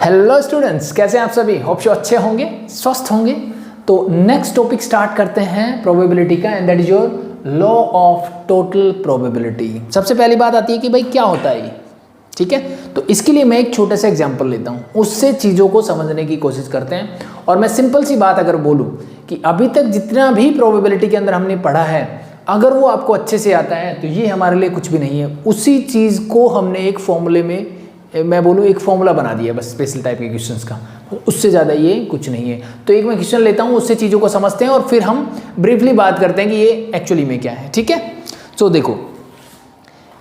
Hello students, कैसे हैं आप सभी? होप सो अच्छे होंगे, स्वस्थ होंगे। तो नेक्स्ट टॉपिक स्टार्ट करते हैं प्रोबेबिलिटी का, and that is your law of total probability. सबसे पहली बात आती है कि भाई क्या होता है ये, ठीक है। तो इसके लिए मैं एक छोटा सा एग्जांपल लेता हूँ, उससे चीज़ों को समझने की कोशिश करते हैं। और मैं सिंपल सी बात अगर बोलूँ कि अभी तक जितना भी प्रोबेबिलिटी के अंदर हमने पढ़ा है, अगर वो आपको अच्छे से आता है तो ये हमारे लिए कुछ भी नहीं है। उसी चीज़ को हमने एक फॉर्मूले में, मैं बोलूँ एक फॉर्मूला बना दिया बस स्पेशल टाइप के क्वेश्चंस का, उससे ज़्यादा ये कुछ नहीं है। तो एक मैं क्वेश्चन लेता हूँ, उससे चीज़ों को समझते हैं और फिर हम ब्रीफली बात करते हैं कि ये एक्चुअली में क्या है, ठीक है। तो देखो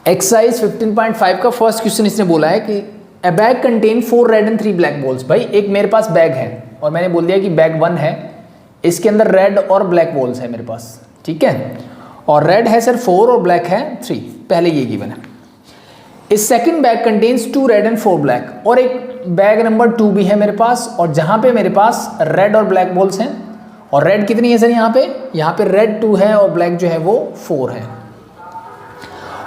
एक्सरसाइज 15.5 का फर्स्ट क्वेश्चन इसने बोला है कि अ bag contain 4 red and 3 black balls. भाई एक मेरे पास बैग है और मैंने बोल दिया कि बैग 1 है, इसके अंदर रेड और ब्लैक बॉल्स है मेरे पास, ठीक है। और रेड है सर 4 और ब्लैक है 3, पहले ये गिवन है। इस second bag contains 2 red and 4 black, और एक बैग नंबर 2 भी है मेरे पास, और जहां पे मेरे पास रेड और ब्लैक बॉल्स हैं। और रेड कितनी है सर यहाँ पे रेड 2 है और ब्लैक जो है वो 4 है।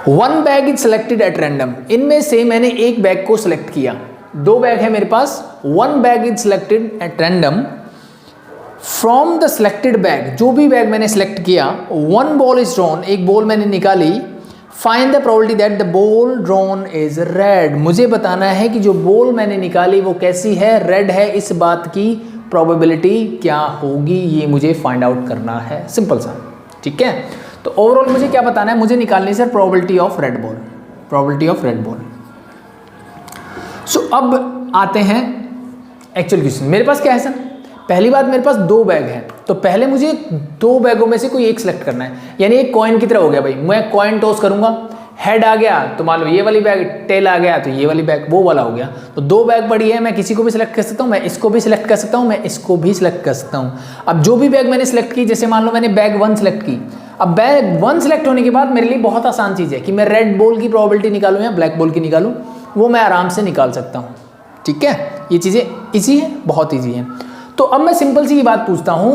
1 bag is selected at random, इनमें से मैंने एक बैग को सिलेक्ट किया। 2 बैग है मेरे पास, 1 bag is selected at random. From the selected bag, जो भी बैग मैंने सिलेक्ट किया, 1 बॉल इज ड्रॉन, एक बॉल मैंने निकाली। Find the probability that the ball drawn is red, मुझे बताना है कि जो बॉल मैंने निकाली वो कैसी है, रेड है। इस बात की प्रोबेबिलिटी क्या होगी, ये मुझे फाइंड आउट करना है, सिंपल सा, ठीक है। तो ओवरऑल मुझे क्या बताना है, मुझे निकालनी है sir probability of red ball, probability of red ball. So अब आते हैं एक्चुअल क्वेश्चन। मेरे पास क्या है सर, पहली बात मेरे पास 2 बैग हैं, तो पहले मुझे 2 बैगों में से कोई एक सिलेक्ट करना है। यानी एक कॉइन की तरह हो गया भाई, मैं कॉइन टॉस करूंगा, हेड आ गया तो मान लो ये वाली बैग, टेल आ गया तो ये वाली बैग, वो वाला हो गया। तो 2 बैग पड़ी है, मैं किसी को भी सिलेक्ट कर सकता हूँ, मैं इसको भी सिलेक्ट कर सकता हूँ, मैं इसको भी सिलेक्ट कर सकता हूँ। अब जो भी बैग मैंने सिलेक्ट की, जैसे मान लो मैंने बैग 1 सिलेक्ट की, अब बैग 1 सिलेक्ट होने के बाद मेरे लिए बहुत आसान चीज़ है कि मैं रेड बॉल की प्रोबेबिलिटी निकालूँ या ब्लैक बॉल की निकालूँ, वो मैं आराम से निकाल सकता हूँ, ठीक है। ये चीज़ें ईजी है, बहुत ईजी है। तो अब मैं सिंपल सी ये बात पूछता हूं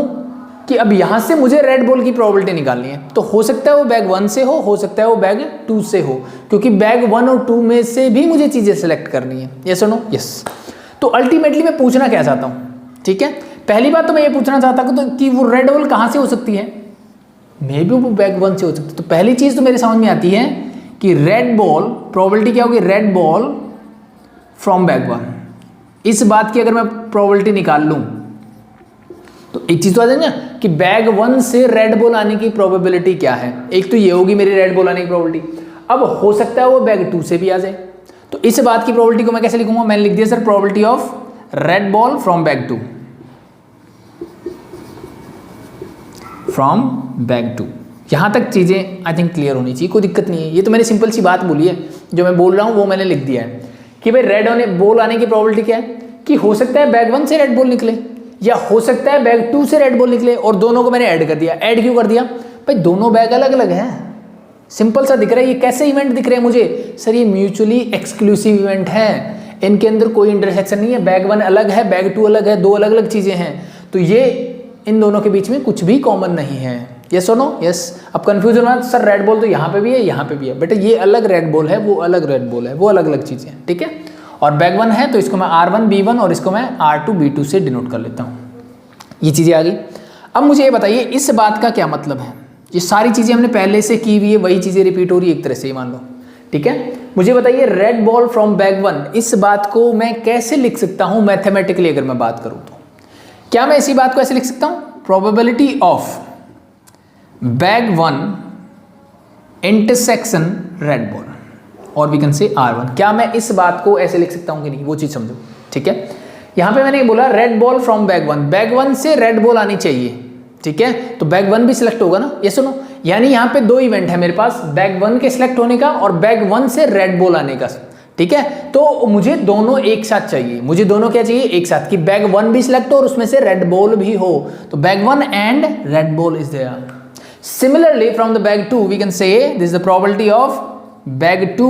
कि अब यहां से मुझे रेड बॉल की प्रोबेबिलिटी निकालनी है। तो हो सकता है वो बैग 1 से हो सकता है वो बैग 2 से हो, क्योंकि बैग 1 और 2 में से भी मुझे चीजें सेलेक्ट करनी है। यस और नो? यस। तो अल्टीमेटली मैं पूछना क्या चाहता हूं, ठीक है। पहली बात तो मैं ये पूछना चाहता हूं कि वो रेड बॉल कहां से हो सकती है, मे बी वो बैग 1 से हो सकती है। तो पहली चीज तो मेरे समझ में आती है कि रेड बॉल प्रोबेबिलिटी क्या होगी, रेड बॉल फ्रॉम बैग 1। इस बात की अगर मैं प्रोबेबिलिटी निकाल लूं तो एक चीज तो आ जाएगा कि बैग 1 से रेड बॉल आने की प्रोबेबिलिटी क्या है। एक तो ये होगी मेरी रेड बॉल आने की प्रोबेबिलिटी। अब हो सकता है वो बैग 2 से भी आ जाए, तो इस बात की प्रोबेबिलिटी को मैं कैसे लिखूंगा, मैंने लिख दिया sir probability of red ball from bag 2, from bag 2। यहां तक चीजें आई थिंक क्लियर होनी चाहिए, कोई दिक्कत नहीं है। ये तो मैंने सिंपल सी बात बोली है, जो मैं बोल रहा हूं वो मैंने लिख दिया है कि भाई रेड बॉल आने की प्रोबेबिलिटी क्या है, कि हो सकता है बैग 1 से रेड बॉल निकले या हो सकता है बैग 2 से रेड बॉल निकले, और दोनों को मैंने ऐड कर दिया। ऐड क्यों कर दिया भाई, दोनों बैग अलग अलग हैं, सिंपल सा दिख रहा है। ये कैसे इवेंट दिख रहे हैं मुझे सर, ये म्यूचुअली एक्सक्लूसिव इवेंट है, इनके अंदर कोई इंटरसेक्शन नहीं है। बैग 1 अलग है, बैग 2 अलग है, 2 अलग अलग चीजें हैं, तो ये इन दोनों के बीच में कुछ भी कॉमन नहीं है। यस और नो? यस। अब कंफ्यूजन हुआ सर रेड बॉल तो यहाँ पे भी है, यहाँ पे भी है, बेटा ये अलग रेड बॉल है, वो अलग रेड बॉल है, वो अलग अलग चीजें हैं, ठीक है। और बैग 1 है तो इसको मैं R1 B1 और इसको मैं R2 B2 से डिनोट कर लेता हूँ। ये चीजें आ गई। अब मुझे ये बताइए इस बात का क्या मतलब है, ये सारी चीजें हमने पहले से की हुई है, वही चीजें रिपीट हो रही है एक तरह से, मान लो, ठीक है। मुझे बताइए रेड बॉल फ्रॉम बैग 1, इस बात को मैं कैसे लिख सकता हूं मैथमेटिकली, अगर मैं बात करूं तो क्या मैं इसी बात को ऐसे लिख सकता हूं, probability of bag 1 intersection red ball, और वी कैन से R1। क्या मैं इस बात को ऐसे लिख सकता हूं कि नहीं, वो चीज समझो, ठीक है। यहां पे मैंने बोला red ball from bag 1, bag 1 से रेड बॉल आनी चाहिए, ठीक है। तो बैग 1 भी सिलेक्ट होगा ना, ये सुनो। यानी यहां पे 2 इवेंट है मेरे पास, बैग 1 के सिलेक्ट होने का और बैग 1 से रेड बॉल आने का, ठीक है। तो मुझे दोनों एक साथ चाहिए, मुझे दोनों क्या चाहिए, एक साथ, कि बैग 1 भी सिलेक्ट हो और उसमें से रेड बॉल भी हो। तो bag 1 and red ball is there. Similarly from the bag 2 we can say this is the probability of bag 2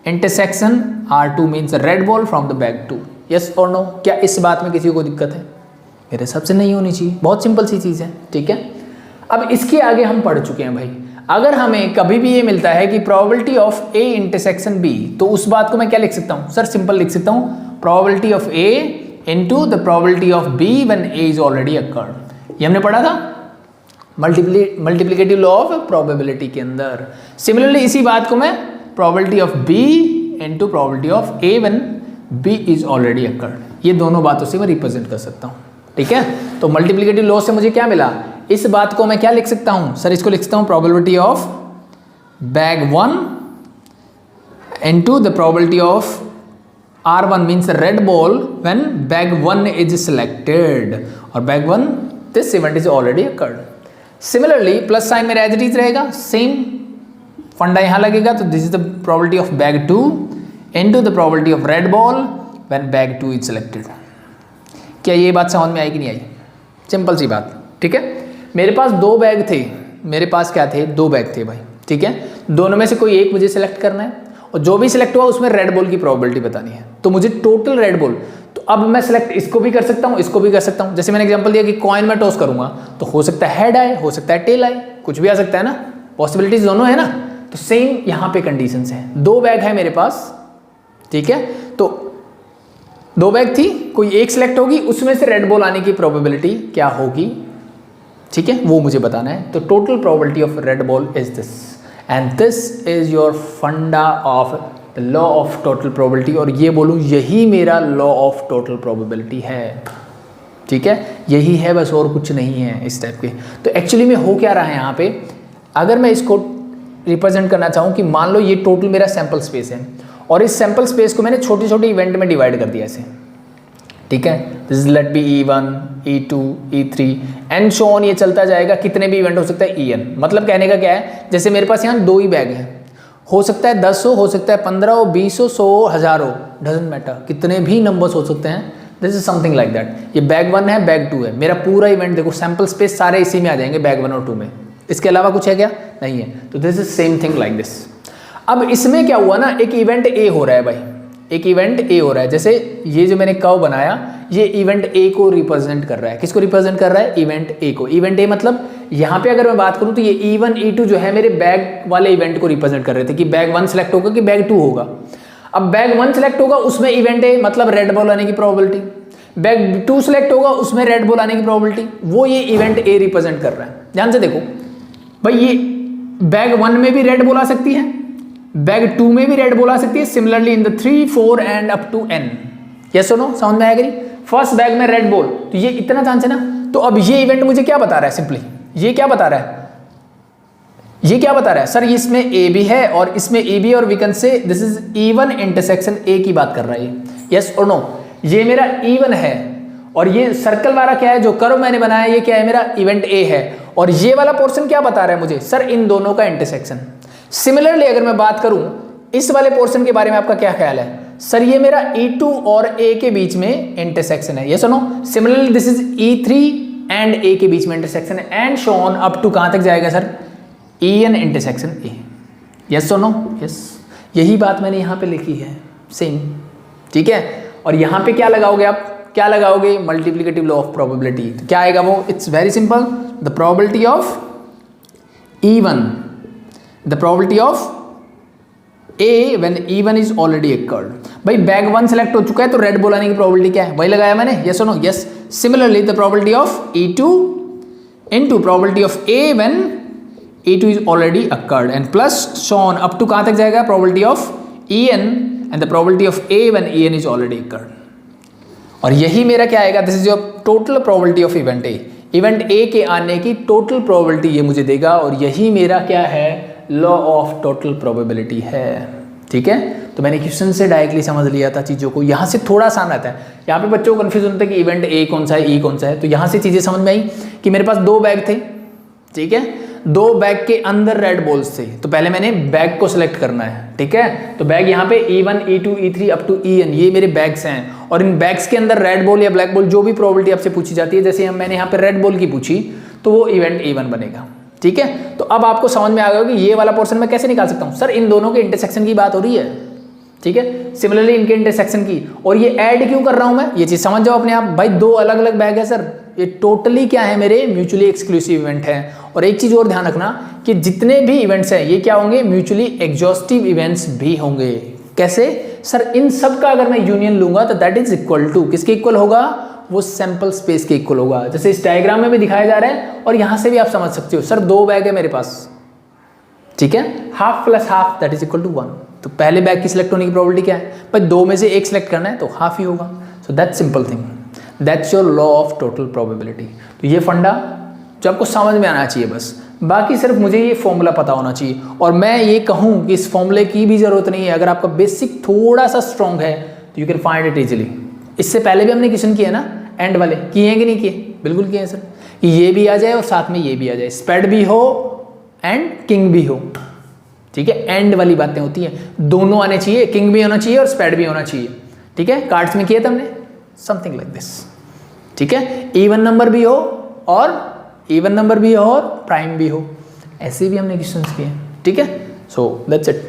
intersection R2 means red ball from the bag 2। Yes और no? क्या इस बात में किसी को दिक्कत है? मेरे हिसाब से नहीं होनी चाहिए, बहुत सिंपल सी चीज़ है, ठीक है। अब इसके आगे हम पढ़ चुके हैं भाई। अगर हमें कभी भी ये मिलता है कि probability of A intersection B, तो उस बात को मैं क्या लिख सकता हूँ सर, सिंपल लिख सकता हूँ probability of A into the probability of B when A is already occurred. ये हमने पढ़ा था मल्टीप्लिकेटिव लॉ ऑफ प्रोबेबिलिटी के अंदर। सिमिलरली इसी बात को मैं probability of B into probability of A when B is already occurred, ये दोनों बातों से मैं रिप्रेजेंट कर सकता हूँ। ठीक है, तो मल्टीप्लिकेटिव लॉ से मुझे क्या मिला, इस बात को मैं क्या लिख सकता हूँ सर, इसको लिख सकता हूँ probability of bag 1 into the probability of R1 means red ball when bag 1 is selected और bag 1 this event is already occurred. Similarly plus sign मेरा एज इट इज रहेगा, सेम फंडा यहाँ लगेगा, तो this is the probability of bag 2 into the probability of red ball when bag 2 is selected. क्या ये बात समझ में आई कि नहीं आई? सिंपल सी बात। ठीक है, मेरे पास दो बैग थे, मेरे पास क्या थे, दो बैग थे भाई। ठीक है, दोनों में से कोई एक मुझे सिलेक्ट करना है और जो भी सिलेक्ट हुआ उसमें रेड बॉल की प्रोबेबिलिटी बतानी है, तो मुझे टोटल रेड बॉल, तो अब मैं सिलेक्ट इसको भी कर सकता हूँ, इसको भी कर सकता हूँ। जैसे मैंने एग्जांपल दिया कि कॉइन में टॉस करूंगा तो हो सकता है हेड आए, हो सकता है टेल आए, कुछ भी आ सकता है ना, पॉसिबिलिटीज दोनों है ना। तो सेम यहाँ पे कंडीशंस हैं, दो बैग है मेरे पास। ठीक है, तो दो बैग थी, कोई एक सिलेक्ट होगी, उसमें से रेड बॉल आने की प्रोबेबिलिटी क्या होगी, ठीक है, वो मुझे बताना है। तो total probability of red ball is this and this is your funda of the law of total probability, और ये बोलूँ यही मेरा लॉ ऑफ टोटल प्रोबेबिलिटी है। ठीक है, यही है बस, और कुछ नहीं है इस टाइप के। तो एक्चुअली में हो क्या रहा है यहाँ पे, अगर मैं इसको रिप्रेजेंट करना चाहूँ कि मान लो ये टोटल मेरा सैम्पल स्पेस है और इस सैम्पल स्पेस को मैंने छोटे छोटे इवेंट में डिवाइड कर दिया ऐसे। ठीक है, this is let be E1, E2, E3 and so on, ये चलता जाएगा, कितने भी इवेंट हो सकता है En। मतलब कहने का क्या है, जैसे मेरे पास यहाँ दो ही बैग है, हो सकता है 10 हो सकता है 15 हो, 20 हो, 100 हो, 1000 हो, डजंट मैटर, कितने भी नंबर्स हो सकते हैं। This is something like that. ये बैग 1 है, बैग 2 है, मेरा पूरा इवेंट देखो सैम्पल स्पेस सारे इसी में आ जाएंगे, बैग 1 और 2 में, इसके अलावा कुछ है क्या, नहीं है। तो this is same thing like this. अब इसमें क्या हुआ ना, एक इवेंट ए हो रहा है भाई, एक इवेंट ए हो रहा है। जैसे ये जो मैंने कर्व बनाया, ये इवेंट ए को रिप्रेजेंट कर रहा है। किसको रिप्रेजेंट कर रहा है, इवेंट ए को। इवेंट ए मतलब यहाँ पे अगर मैं बात करूँ तो ये E1, E2 जो है मेरे बैग वाले इवेंट को रिप्रेजेंट कर रहे थे कि बैग 1 सिलेक्ट होगा कि बैग 2 होगा। अब बैग 1 सिलेक्ट होगा उसमें इवेंट ए मतलब रेड बॉल आने की प्रोबेबिलिटी, बैग 2 सिलेक्ट होगा उसमें रेड बॉल आने की प्रोबेबिलिटी, वो ये इवेंट ए रिप्रेजेंट कर रहा है। ध्यान से देखो भाई, ये बैग 1 में भी रेड बॉल आ सकती है, बैग 2 में भी रेड बॉल आ सकती है, similarly in the 3, 4 and up to n। Yes और नो, समझ में आएगा नहीं? फर्स्ट बैग में रेड बॉल, तो ये इतना चांस है ना। तो अब ये इवेंट मुझे क्या बता रहा है, सिंपली ये क्या बता रहा है, ये क्या बता रहा है सर, इसमें ए भी है और इसमें ए भी, और we can say this is E1 intersection A की बात कर रहा है। यस और नो, ये मेरा E1 है और ये सर्कल वाला क्या है, जो कर्व मैंने बनाया ये क्या है, मेरा इवेंट ए है, और ये वाला पोर्शन क्या बता रहा है मुझे, सर इन दोनों का इंटरसेक्शन। सिमिलरली अगर मैं बात करूं इस वाले पोर्शन के बारे में, आपका क्या ख्याल है, सर ये मेरा E2 और A के बीच में इंटरसेक्शन है। ये सुनो, similarly this is E3 and A के बीच में इंटरसेक्शन है, and so on up to कहां तक जाएगा sir, En intersection A। Yes और नो, यस, यही बात मैंने यहाँ पे लिखी है सेम। ठीक है, और यहाँ पे क्या लगाओगे आप, क्या लगाओगे, मल्टीप्लिकेटिव लॉ ऑफ प्रोबेबिलिटी। तो क्या आएगा वो, it's very simple, the probability of E1, the probability of A when E1 is already occurred। भाई बैग 1 सेलेक्ट हो चुका है तो रेड बॉल आने की प्रोबेबिलिटी क्या है, वही लगाया मैंने। यस और no, yes. Similarly the probability of E2 into probability of A when E2 is already occurred and plus so on up to कहाँ तक जाएगा, probability of En and the probability of A when En is already occurred। और यही मेरा क्या आएगा, this is your total probability of event A, event A के आने की टोटल प्रोबेबिलिटी ये मुझे देगा, और यही मेरा क्या है, लॉ ऑफ टोटल प्रोबेबिलिटी है। ठीक है, तो मैंने क्वेश्चन से डायरेक्टली समझ लिया था चीज़ों को। यहाँ से थोड़ा आसान आता है, यहाँ पे बच्चों को कन्फ्यूजन होता है कि इवेंट ए कौन सा है, ई कौन सा है। तो यहाँ से चीज़ें समझ में आई कि मेरे पास दो बैग थे, ठीक है, दो बैग के अंदर रेड बॉल्स थे, तो पहले मैंने बैग को सिलेक्ट करना है। ठीक है, तो बैग यहाँ पे E1, E2, E3 up to En, ये मेरे बैग्स हैं, और इन बैग्स के अंदर रेड बॉल या ब्लैक बॉल जो भी प्रोबेबिलिटी आपसे पूछी जाती है, जैसे मैंने यहाँ पे रेड बॉल की पूछी तो वो इवेंट E1 बनेगा। ठीक है, तो अब आपको समझ में आ गया कि ये वाला पोर्शन मैं कैसे निकाल सकता हूँ, सर इन दोनों के इंटरसेक्शन की बात हो रही है। ठीक है, सिमिलरली इनके इंटरसेक्शन की, और ये ऐड क्यों कर रहा हूँ मैं, ये चीज़ समझ जाओ अपने आप। भाई दो अलग अलग बैग है सर, ये टोटली क्या है, मेरे म्यूचुअली एक्सक्लूसिव इवेंट है। और एक चीज़ और ध्यान रखना कि जितने भी इवेंट्स हैं ये क्या होंगे, म्यूचुअली एग्जॉस्टिव इवेंट्स भी होंगे। कैसे सर? इन सब का अगर मैं यूनियन लूंगा तो दैट इज इक्वल टू, किसके इक्वल होगा? वो सैंपल स्पेस के इक्वल होगा, जैसे इस डायग्राम में भी दिखाया जा रहा है और यहां से भी आप समझ सकते हो। सर 2 बैग है मेरे पास, ठीक है, half plus half that is equal to 1। तो पहले बैग की सिलेक्ट होने की प्रोबेबिलिटी क्या है? पर 2 में से 1 सिलेक्ट करना है तो हाफ ही होगा। So that's simple thing, that's your law of total probability. तो ये फंडा जो आपको समझ में आना चाहिए बस, बाकी सिर्फ मुझे ये फॉर्मूला पता होना चाहिए। और मैं ये कहूँ कि इस फॉर्मूले की भी जरूरत नहीं है, अगर आपका बेसिक थोड़ा सा स्ट्रॉन्ग है तो you can find it easily. इससे पहले भी हमने क्वेश्चन किए ना एंड वाले, किए हैं कि नहीं किए? बिल्कुल किए हैं सर, कि ये भी आ जाए और साथ में ये भी आ जाए, स्पेड भी हो एंड किंग भी हो, ठीक है। एंड वाली बातें होती है, दोनों आने चाहिए, किंग भी होना चाहिए और स्पेड भी होना चाहिए, ठीक है। कार्ड्स में किया था हमने समथिंग लाइक दिस, ठीक है। इवन नंबर भी हो और प्राइम भी हो, ऐसे भी हमने क्वेश्चंस किए, ठीक है। So that's it.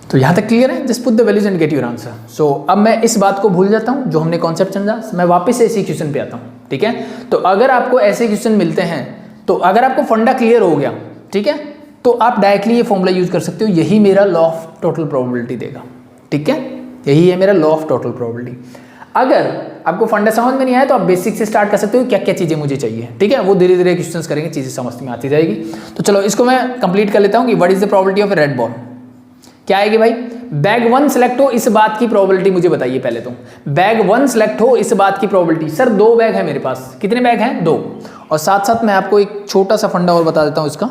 तो यहाँ तक क्लियर है? Just put the values and get your answer. So अब मैं इस बात को भूल जाता हूँ जो हमने कॉन्सेप्ट समझा, मैं वापस से इसी क्वेश्चन पे आता हूँ, ठीक है। तो अगर आपको ऐसे क्वेश्चन मिलते हैं, तो अगर आपको फंडा क्लियर हो गया, ठीक है, तो आप डायरेक्टली ये फॉर्मूला यूज कर सकते हो, यही मेरा लॉ ऑफ टोटल प्रोबेबिलिटी देगा, ठीक है। यही है मेरा लॉ ऑफ टोटल प्रोबेबिलिटी। अगर आपको फंडा समझ में नहीं आया तो आप बेसिक से स्टार्ट कर सकते हो, क्या क्या चीज़ें मुझे चाहिए, ठीक है। वो धीरे धीरे क्वेश्चंस करेंगे, चीज़ें समझ में आती जाएगी। तो चलो इसको मैं कंप्लीट कर लेता हूँ कि what is the probability of A red ball. क्या आएगी भाई? बैग 1 सेलेक्ट हो, इस बात की प्रोबेबिलिटी मुझे बताइए पहले तो। बैग 1 सेलेक्ट हो, इस बात की प्रोबेबिलिटी। सर 2 बैग है मेरे पास, कितने बैग हैं? 2। और साथ साथ मैं आपको एक छोटा सा फंडा और बता देता हूँ इसका,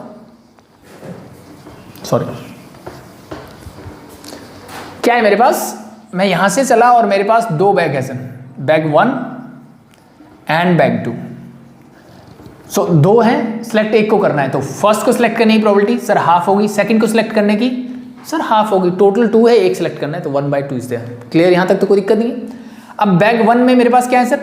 सॉरी। क्या है मेरे पास? मैं यहां से चला और मेरे पास 2 बैग है सर, बैग 1 एंड बैग 2। सो 2 है, सिलेक्ट एक को करना है, तो फर्स्ट को सिलेक्ट करने की प्रोबेबिलिटी सर हाफ होगी, सेकंड को सिलेक्ट करने की सर हाफ होगी, टोटल 2 है, एक सिलेक्ट करना है तो 1/2 इज देयर। क्लियर? यहां तक तो कोई दिक्कत नहीं है। अब बैग 1 में मेरे पास क्या है सर?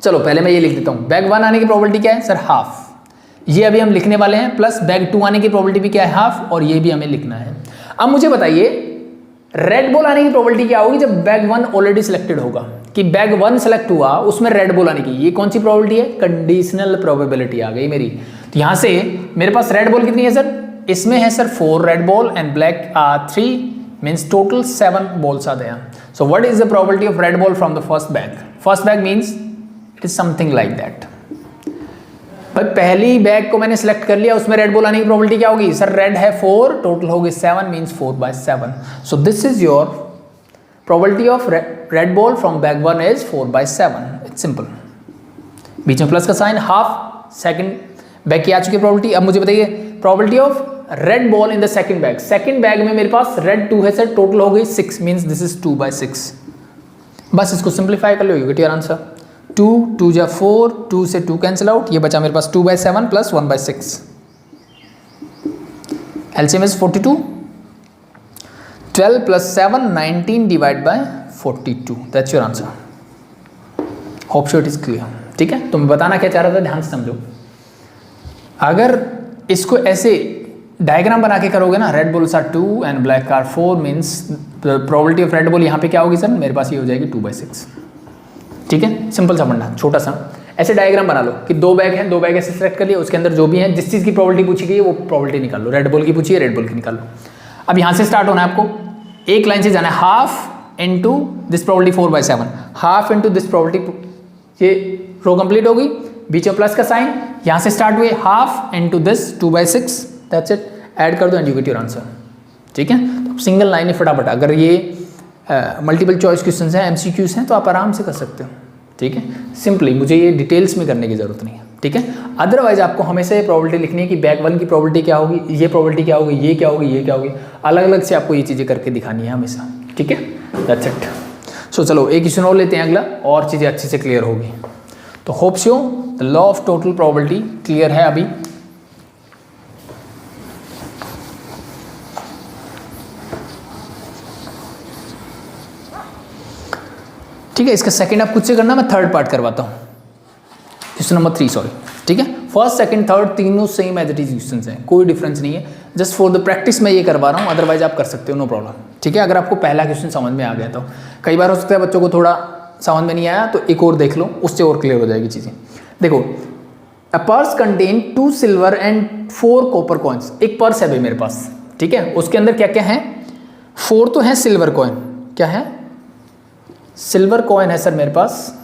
चलो पहले मैं ये लिख देता हूं, बैग 1 आने की प्रोबेबिलिटी क्या है सर? हाफ। ये अभी हम लिखने वाले हैं, प्लस बैग 2 आने की प्रोबेबिलिटी भी क्या है? हाफ, और ये भी हमें लिखना है। अब मुझे बताइए रेड बॉल आने की प्रोबेबिलिटी क्या होगी जब बैग 1 ऑलरेडी सिलेक्टेड होगा, कि बैग 1 सेलेक्ट हुआ उसमें रेड बॉल आने की, ये कौन सी प्रोबेबिलिटी है? कंडीशनल प्रोबेबिलिटी आ गई मेरी। तो यहां से मेरे पास रेड बॉल कितनी है सर? इसमें है sir 4 red ball and black 3, means total 7 balls are there. So what is the probability of red ball from the first bag? First bag means it is something like that. भाई पहली bag को मैंने select कर लिया, उसमें red ball आने की probability क्या होगी सर? रेड है 4, टोटल होगी 7, means 4/7। So this is your probability of red ball from bag 1 is 4/7। It's simple. बीच में प्लस का साइन, हाफ सेकंड बैग की आ चुकी प्रोबेबिलिटी। अब मुझे बताइए probability of red ball in the second bag. Second bag में मेरे पास रेड 2 है सर, टोटल हो गई 6, मीन्स दिस इज 2/6। बस इसको सिंप्लीफाई कर लो, यू गेट योर आंसर। 2 2 जा 4, 2 से 2 कैंसिल आउट, ये बचा मेरे पास 2/7 plus 1/6। LCM is 42, 12 plus 7 19 divide by 42। That's your answer. Hope so it is clear, ठीक है। तो मैं बताना क्या चाह रहा था, ध्यान से समझो। अगर इसको ऐसे डायग्राम बना के करोगे ना, red balls are 2 and black are 4, means probability of red ball यहाँ पे क्या होगी सर? मेरे पास ये हो जाएगी 2/6, ठीक है। सिंपल सा फंडा, छोटा सा। ऐसे डायग्राम बना लो कि 2 बैग हैं, 2 बैग ऐसे सेलेक्ट कर लिए, उसके अंदर जो भी है, जिस चीज़ की प्रोबेबिलिटी पूछी गई है वो प्रोबेबिलिटी निकाल लो। रेड बॉल की पूछी है, रेड बॉल की निकाल लो। अब यहाँ से स्टार्ट होना है आपको, एक लाइन से जाना है, half into this probability 4/7, half into this probability, ये रो कंप्लीट होगी, बीच में प्लस का साइन, यहाँ से स्टार्ट हुए, half into this 2/6, that's it. Add कर दो and you get your answer, ठीक है। तो सिंगल लाइन ही फटाफट, अगर ये मल्टीपल चॉइस क्वेश्चंस हैं, एमसीक्यूज हैं, तो आप आराम से कर सकते हो, ठीक है। सिंपली मुझे ये डिटेल्स में करने की जरूरत नहीं है, ठीक है। अदरवाइज आपको हमेशा ये प्रोबेबिलिटी लिखनी है कि बैग 1 की प्रोबेबिलिटी क्या होगी, ये प्रोबेबिलिटी क्या होगी, ये क्या होगी, ये क्या होगी, अलग अलग से आपको ये चीज़ें करके दिखानी है हमेशा, ठीक है। That's it. सो चलो एक क्वेश्चन और लेते हैं अगला, और चीज़ें अच्छे से क्लियर होगी। तो hope so the law of total probability clear है अभी। ठीक है, इसका सेकंड आप खुद से करना, मैं थर्ड पार्ट करवाता हूँ, क्वेश्चन नंबर 3, सॉरी, ठीक है। फर्स्ट सेकंड थर्ड तीनों same as it is questions हैं, कोई डिफरेंस नहीं है, जस्ट फॉर द प्रैक्टिस मैं ये करवा रहा हूँ, अदरवाइज आप कर सकते हो, नो प्रॉब्लम, ठीक है। अगर आपको पहला क्वेश्चन समझ में आ गया तो, कई बार हो सकता है बच्चों को थोड़ा समझ में नहीं आया, तो एक और देख लो, उससे और क्लियर हो जाएगी चीज़ें। देखो, a purse contain 2 silver and 4 copper coins. एक पर्स है भाई मेरे पास, ठीक है, उसके अंदर क्या क्या है? 4 तो है सिल्वर कॉइन, क्या है, सिल्वर कॉइन है सर मेरे पास,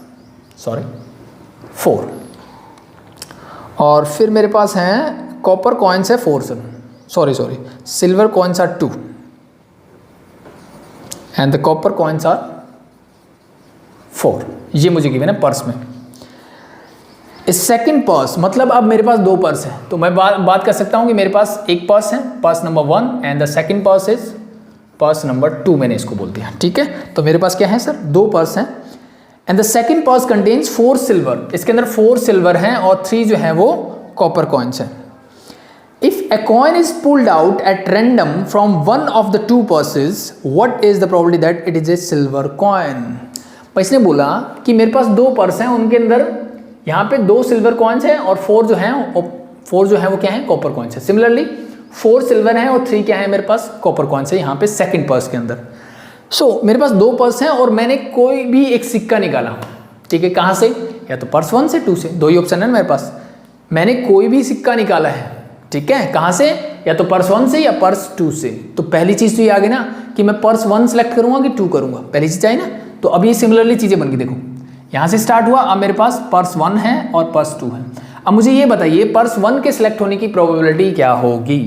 सॉरी 4, और फिर मेरे पास हैं कॉपर कॉइन्स है 4 sir, sorry silver coins are 2 and the copper coins are 4, ये मुझे गिवन है पर्स में। इस सेकंड पर्स, मतलब अब मेरे पास 2 पर्स हैं, तो मैं बात कर सकता हूं कि मेरे पास एक पर्स है, purse number 1 and the second purse is purse number 2, मैंने इसको बोल दिया, ठीक है। तो मेरे पास क्या है सर, 2 पर्स हैं and the second purse contains 4 silver, इसके अंदर 4 सिल्वर हैं और 3 जो है वो कॉपर कॉइन्स हैं। If a coin is pulled out at random from one of the 2 purses, what is the probability that it is a silver coin? इसने बोला कि मेरे पास 2 पर्स हैं, उनके अंदर यहाँ पे 2 सिल्वर कॉइन्स हैं और 4 जो है वो क्या है, कॉपर कॉइन्स है। सिमिलरली 4 सिल्वर हैं और 3 क्या है मेरे पास, कॉपर कॉइन्स है यहाँ पे सेकंड पर्स के अंदर। सो मेरे पास 2 पर्स हैं और मैंने कोई भी एक सिक्का निकाला, ठीक है, कहाँ से, या तो पर्स 1 से 2 से, 2 ही ऑप्शन है मेरे पास। मैंने कोई भी सिक्का निकाला है, ठीक है, कहाँ से, या तो पर्स 1 से या पर्स 2 से। तो पहली चीज तो ये आ गई ना कि मैं पर्स 1 सेलेक्ट करूंगा कि 2 करूंगा, पहली चीज आई ना। तो अब ये सिमिलरली चीजें बन गई, देखो यहां से स्टार्ट हुआ, अब मेरे पास पर्स 1 है और पर्स 2 है। अब मुझे ये बताइए पर्स 1 के सिलेक्ट होने की प्रोबेबिलिटी क्या होगी,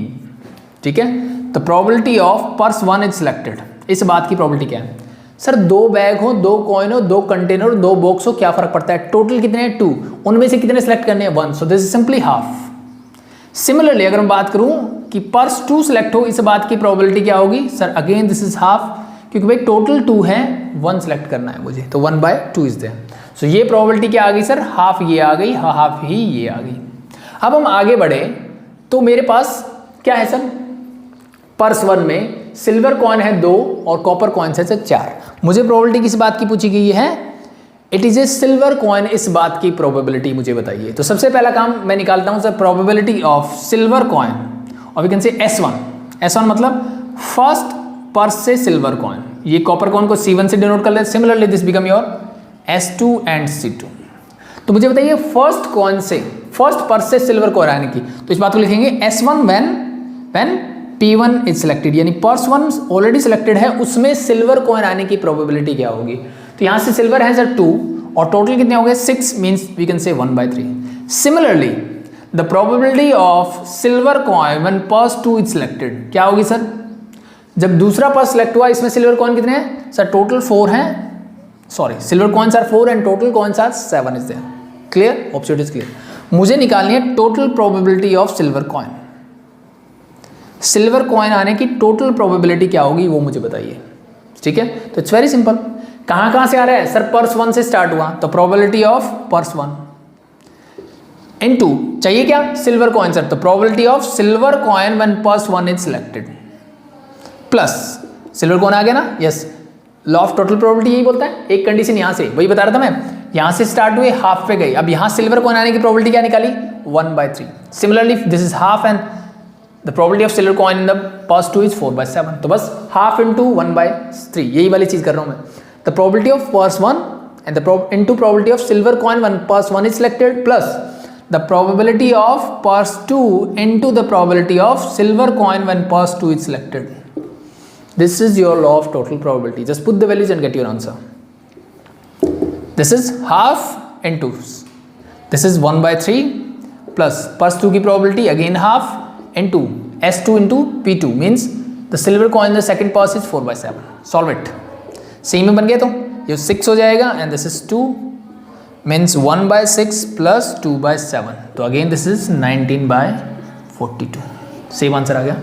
ठीक है। तो probability of purse 1 is selected, इस बात की प्रोबेबिलिटी क्या है सर, 2 बैग हो, 2 कॉइन हो, 2 कंटेनर, 2 बॉक्स हो, क्या फर्क पड़ता है, टोटल कितने हैं 2, उनमें से कितने सिलेक्ट करने हैं 1, सो this is simply half. Similarly अगर मैं बात करूं कि पर्स 2 सिलेक्ट हो, इस बात की प्रोबेबिलिटी क्या होगी sir, again this is half, क्योंकि भाई टोटल 2 है, 1 सेलेक्ट करना है मुझे, तो 1/2 इज देयर। सो ये प्रोबेबिलिटी क्या आ गई सर, हाफ ये आ गई, हाफ ही ये आ गई। अब हम आगे बढ़े तो मेरे पास क्या है सर, पर्स 1 में सिल्वर कॉइन है 2 और कॉपर कॉइन है सर 4। मुझे प्रोबेबिलिटी किस बात की पूछी गई है, it is a silver coin, इस बात की प्रोबेबिलिटी मुझे बताइए। तो सबसे पहला काम मैं निकालता हूं sir, probability of silver coin, और वी कैन से S1 मतलब फर्स्ट पर्स से सिल्वर कॉइन, ये कॉपर कॉइन को C1 से डिनोट कर ले। Similarly this become your S2 and C2। तो मुझे बताइए फर्स्ट कॉइन से, फर्स्ट पर्स से सिल्वर कॉइन आने की, तो इस बात को लिखेंगे S1 when P1 is selected, यानी पर्स 1 ऑलरेडी सिलेक्टेड है, उसमें सिल्वर कॉइन आने की प्रोबेबिलिटी क्या होगी। तो यहां से सिल्वर है सर 2 और टोटल कितने हो गए 6, means we can say 1/3। Similarly the probability of silver coin when purse 2 is selected क्या होगी सर, जब दूसरा पर्स सिलेक्ट हुआ, इसमें सिल्वर कॉइन कितने हैं सर, टोटल 4 हैं, sorry silver coins are 4 and total coins are 7 is there. Clear, object is clear. मुझे निकालनी है total probability of silver coin, silver coin आने की टोटल प्रोबेबिलिटी क्या होगी वो मुझे बताइए, ठीक है। तो इट्स वेरी सिंपल, कहां से आ रहा है सर, पर्स 1 से स्टार्ट हुआ, तो प्रोबेबिलिटी ऑफ पर्स 1 इनटू चाहिए क्या, सिल्वर कॉइन सर, तो probability of silver coin when purse 1 is selected plus silver coin आ गया ना, yes, law of total probability यही बोलता है। एक कंडीशन यहां से, वही बता रहा था मैं, यहां से स्टार्ट हुए हाफ पे गई, अब यहां सिल्वर कॉइन आने की प्रोबेबिलिटी क्या निकाली 1/3। Similarly this is half and the probability of silver coin in the purse 2 is 4/7, तो बस half into 1/3, यही वाली चीज कर रहा हूं मैं। The probability of purse 1 and the into probability of silver coin when purse 1 is selected plus the probability of purse 2 into the probability of silver coin when purse 2 is selected. This is your law of total probability. Just put the values and get your answer. This is half into this is 1/3 plus purse 2 की probability again half into S2 into P2 means the silver coin in the second pass is 4/7. Solve it. सही में बन गया, तो ये 6 हो जाएगा and this is 2 means 1/6 plus 2/7, तो again this is 19/42. Same answer आ गया,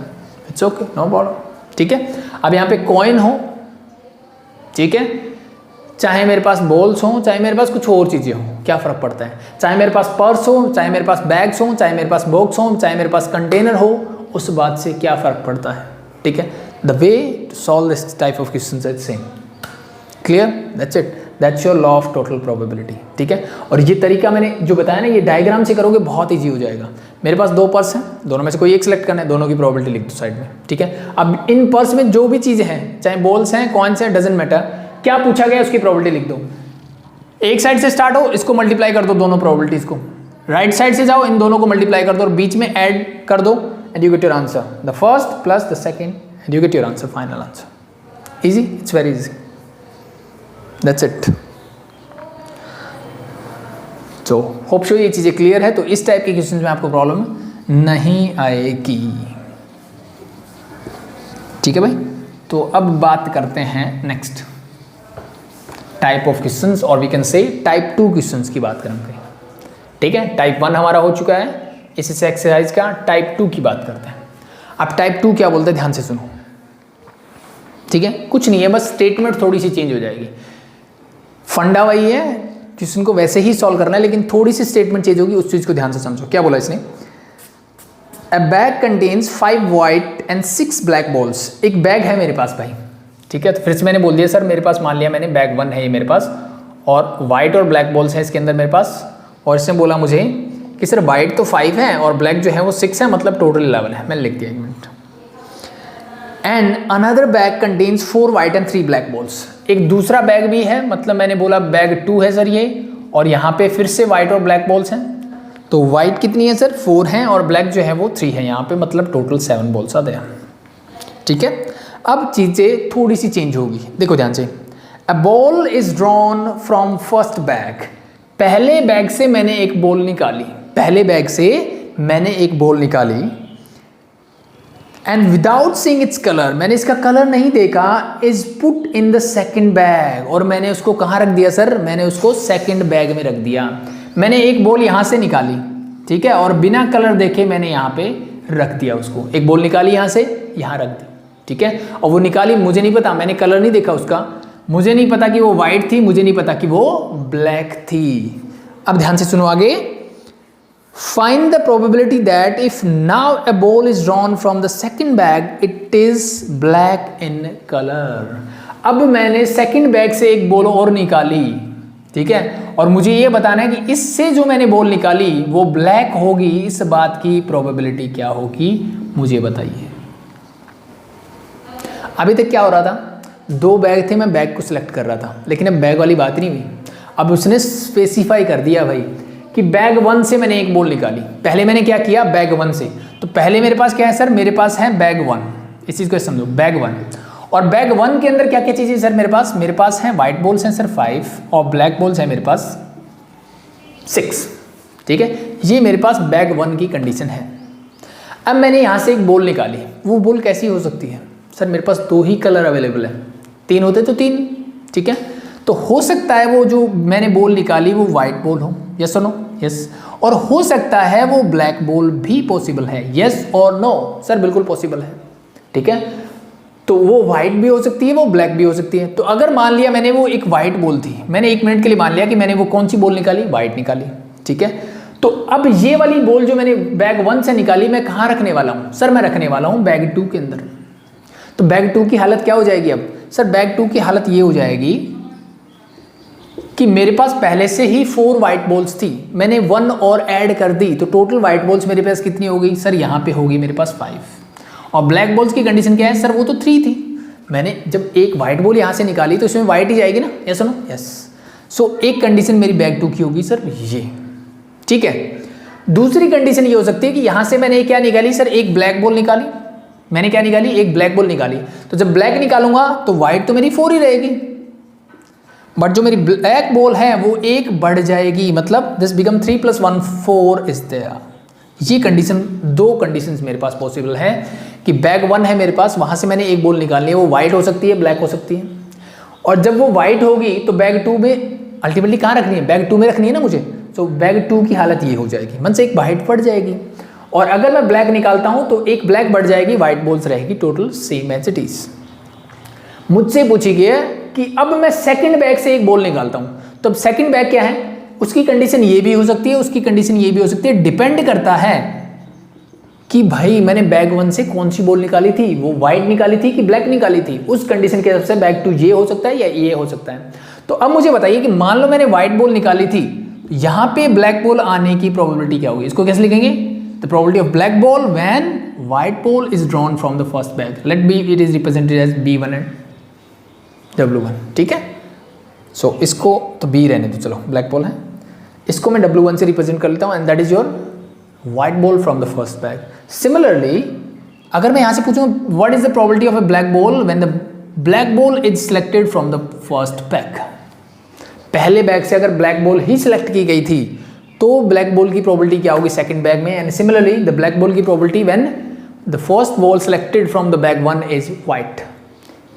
इट्स ओके, नो प्रॉब्लम, ठीक है। अब यहाँ पे कॉइन हो, ठीक है, चाहे मेरे पास बॉल्स हो, चाहे मेरे पास कुछ और चीज़ें हो, क्या फ़र्क पड़ता है, चाहे मेरे पास पर्स हो, चाहे मेरे पास बैग्स हो, चाहे मेरे पास बॉक्स हो, चाहे मेरे पास कंटेनर हो, उस बात से क्या फ़र्क पड़ता है, ठीक है। The way to solve this type of questions is same. Clear, that's it, that's your law of total probability, ठीक है। और ये तरीका मैंने जो बताया ना, ये डायग्राम से करोगे बहुत ईजी हो जाएगा। मेरे पास 2 पर्स हैं, दोनों में से कोई एक सिलेक्ट करना है, दोनों की प्रोबेबिलिटी लिख दो साइड में, ठीक है। अब इन पर्स में जो भी चीज़ें हैं, चाहे बॉल्स हैं, कॉइन्स हैं, डजेंट मैटर, क्या पूछा गया उसकी प्रोबेबिलिटी लिख दो। एक साइड से स्टार्ट हो, इसको मल्टीप्लाई कर दो, दोनों प्रोबेबिलिटीज को, राइट साइड से जाओ, इन दोनों को मल्टीप्लाई कर दो और बीच में ऐड कर दो and you get your answer, the first plus the second and you get your answer, final answer. Easy, it's very easy, that's it. तो होप सो ये चीज़ें क्लियर है। तो इस टाइप के क्वेश्चन में आपको प्रॉब्लम नहीं आएगी, ठीक है भाई। तो अब बात करते हैं नेक्स्ट टाइप ऑफ क्वेश्चंस, और we can say type 2 questions की बात करेंगे, ठीक है। टाइप 1 हमारा हो चुका है इस एक्सरसाइज का, टाइप 2 की बात करते हैं। अब टाइप 2 क्या बोलते हैं, ध्यान से सुनो, ठीक है। कुछ नहीं है, बस स्टेटमेंट थोड़ी सी चेंज हो जाएगी, फंडा वही है, क्वेश्चन को वैसे ही सॉल्व करना है, लेकिन थोड़ी सी स्टेटमेंट चेंज होगी, उस चीज को ध्यान से समझो। क्या बोला इसने, A bag contains 5 white and 6 black balls। एक बैग है मेरे पास भाई, ठीक है। तो फिर से मैंने बोल दिया सर, मेरे पास मान लिया मैंने बैग 1 है ये मेरे पास, और वाइट और ब्लैक बॉल्स है इसके अंदर मेरे पास, और इसने बोला मुझे कि सर वाइट तो 5 है और ब्लैक जो है वो 6 है, मतलब टोटल 11 है। मैंने लिख दिया, एक minute. And another bag contains 4 white and 3 black balls। एक दूसरा बैग भी है, मतलब मैंने बोला बैग 2 है सर ये, और यहाँ पे फिर से वाइट और ब्लैक बॉल्स हैं। तो वाइट कितनी है सर, 4 हैं, और ब्लैक जो है वो 3 है यहाँ पे, मतलब टोटल 7 बॉल्स आते हैं, ठीक है। अब चीज़ें थोड़ी सी चेंज होगी, देखो ध्यान से। A ball is drawn from first bag. पहले बैग से मैंने एक बॉल निकाली, पहले बैग से मैंने एक बॉल निकाली, and without seeing its colour, मैंने इसका कलर नहीं देखा, is put in the second bag, और मैंने उसको कहाँ रख दिया सर, मैंने उसको सेकेंड बैग में रख दिया। मैंने एक बॉल यहाँ से निकाली, ठीक है, और बिना कलर देखे मैंने यहाँ पे रख दिया उसको। एक बॉल निकाली यहाँ से, यहाँ रख दी, ठीक है। और वो निकाली, मुझे नहीं पता, मैंने कलर नहीं देखा उसका, मुझे नहीं पता कि वो वाइट थी, मुझे नहीं पता कि वो ब्लैक थी। अब ध्यान से सुनो आगे। Find the probability that if now a ball is drawn from the second bag it is black in colour. अब मैंने सेकेंड बैग से एक बॉल और निकाली, ठीक है, और मुझे ये बताना है कि इससे जो मैंने बॉल निकाली वो ब्लैक होगी, इस बात की प्रोबेबिलिटी क्या होगी, मुझे बताइए। अभी तक क्या हो रहा था, 2 बैग थे, मैं बैग को सिलेक्ट कर रहा था, लेकिन अब बैग वाली बात नहीं हुई। अब उसने स्पेसिफाई कर दिया भाई कि बैग 1 से मैंने एक बॉल निकाली। पहले मैंने क्या किया, बैग 1 से, तो पहले मेरे पास क्या है सर, मेरे पास है बैग 1, इस चीज़ को समझो, बैग 1। और बैग 1 के अंदर क्या क्या चीज़ें सर मेरे पास हैं वाइट बॉल्स हैं सर 5, और ब्लैक बॉल्स हैं मेरे पास 6, ठीक है। ये मेरे पास बैग 1 की कंडीशन है। अब मैंने यहाँ से एक बॉल निकाली, वो बॉल कैसी हो सकती है सर, मेरे पास 2 ही कलर अवेलेबल है, 3 होते तो 3, ठीक है। तो हो सकता है वो जो मैंने बॉल निकाली वो वाइट बॉल हो, यस और नो, यस। और हो सकता है वो ब्लैक बॉल भी पॉसिबल है, यस और नो सर, बिल्कुल पॉसिबल है, ठीक है। तो वो वाइट भी हो सकती है, वो ब्लैक भी हो सकती है। तो अगर मान लिया मैंने वो एक वाइट बॉल थी, मैंने 1 मिनट के लिए मान लिया कि मैंने वो कौन सी बॉल निकाली, वाइट निकाली, ठीक है। तो अब ये वाली बॉल जो मैंने बैग 1 से निकाली, मैं कहाँ रखने वाला हूँ सर, मैं रखने वाला हूँ बैग 2 के अंदर। तो बैग 2 की हालत क्या हो जाएगी अब सर, बैग 2 की हालत ये हो जाएगी कि मेरे पास पहले से ही 4 वाइट बॉल्स थी, मैंने 1 और ऐड कर दी, तो टोटल वाइट बॉल्स मेरे पास कितनी हो गई सर, यहाँ पे होगी मेरे पास 5। और ब्लैक बॉल्स की कंडीशन क्या है सर, वो तो 3 थी। मैंने जब एक वाइट बॉल यहाँ से निकाली तो इसमें वाइट ही जाएगी ना, यस नो, यस। सो एक कंडीशन मेरी बैग 2 की होगी सर ये, ठीक है। दूसरी कंडीशन ये हो सकती है कि यहाँ से मैंने क्या निकाली सर, एक ब्लैक बॉल निकाली, मैंने क्या निकाली, एक ब्लैक बॉल निकाली। तो जब ब्लैक निकालूंगा तो वाइट तो मेरी 4 ही रहेगी, बट जो मेरी ब्लैक बॉल है वो एक बढ़ जाएगी, मतलब दिस बिकम 3 + 1 4 इज देयर। ये कंडीशन, 2 कंडीशंस मेरे पास पॉसिबल है कि बैग 1 है मेरे पास, वहाँ से मैंने एक बॉल निकालनी है, वो वाइट हो सकती है, ब्लैक हो सकती है। और जब वो वाइट होगी तो बैग 2 में अल्टीमेटली कहाँ रखनी है, बैग 2 में रखनी है ना मुझे। तो बैग 2 की हालत ये हो जाएगी, मन से एक वाइट बढ़ जाएगी, और अगर मैं ब्लैक निकालता हूँ तो एक ब्लैक बढ़ जाएगी, वाइट बॉल्स रहेगी total same as it is. मुझसे पूछी गया कि अब मैं सेकंड बैग से एक बॉल निकालता हूँ, तो अब सेकंड बैग क्या है, उसकी कंडीशन ये भी हो सकती है, उसकी कंडीशन ये भी हो सकती है, डिपेंड करता है कि भाई मैंने बैग 1 से कौन सी बॉल निकाली थी, वो वाइट निकाली थी कि ब्लैक निकाली थी। उस कंडीशन के हिसाब से बैग 2 ये हो सकता है या ये हो सकता है। तो अब मुझे बताइए कि मान लो मैंने व्हाइट बॉल निकाली थी, यहाँ पे ब्लैक बॉल आने की प्रोबेबिलिटी क्या होगी, इसको कैसे लिखेंगे, the probability of black ball when white ball is drawn from the first bag, let be it is represented as B1 and W1, ठीक है। सो इसको तो B रहने दो, चलो ब्लैक बॉल है, इसको मैं W1 से रिप्रेजेंट कर लेता हूँ, and that is your white ball from the first bag. Similarly अगर मैं यहाँ से पूछूँ what is the probability of a black ball when the black ball is selected from the first bag, पहले बैग से अगर ब्लैक बॉल ही select की गई थी तो ब्लैक बॉल की प्रोबेबिलिटी क्या होगी सेकंड बैग में, and similarly the black ball की probability when the first ball selected from the bag 1 is white.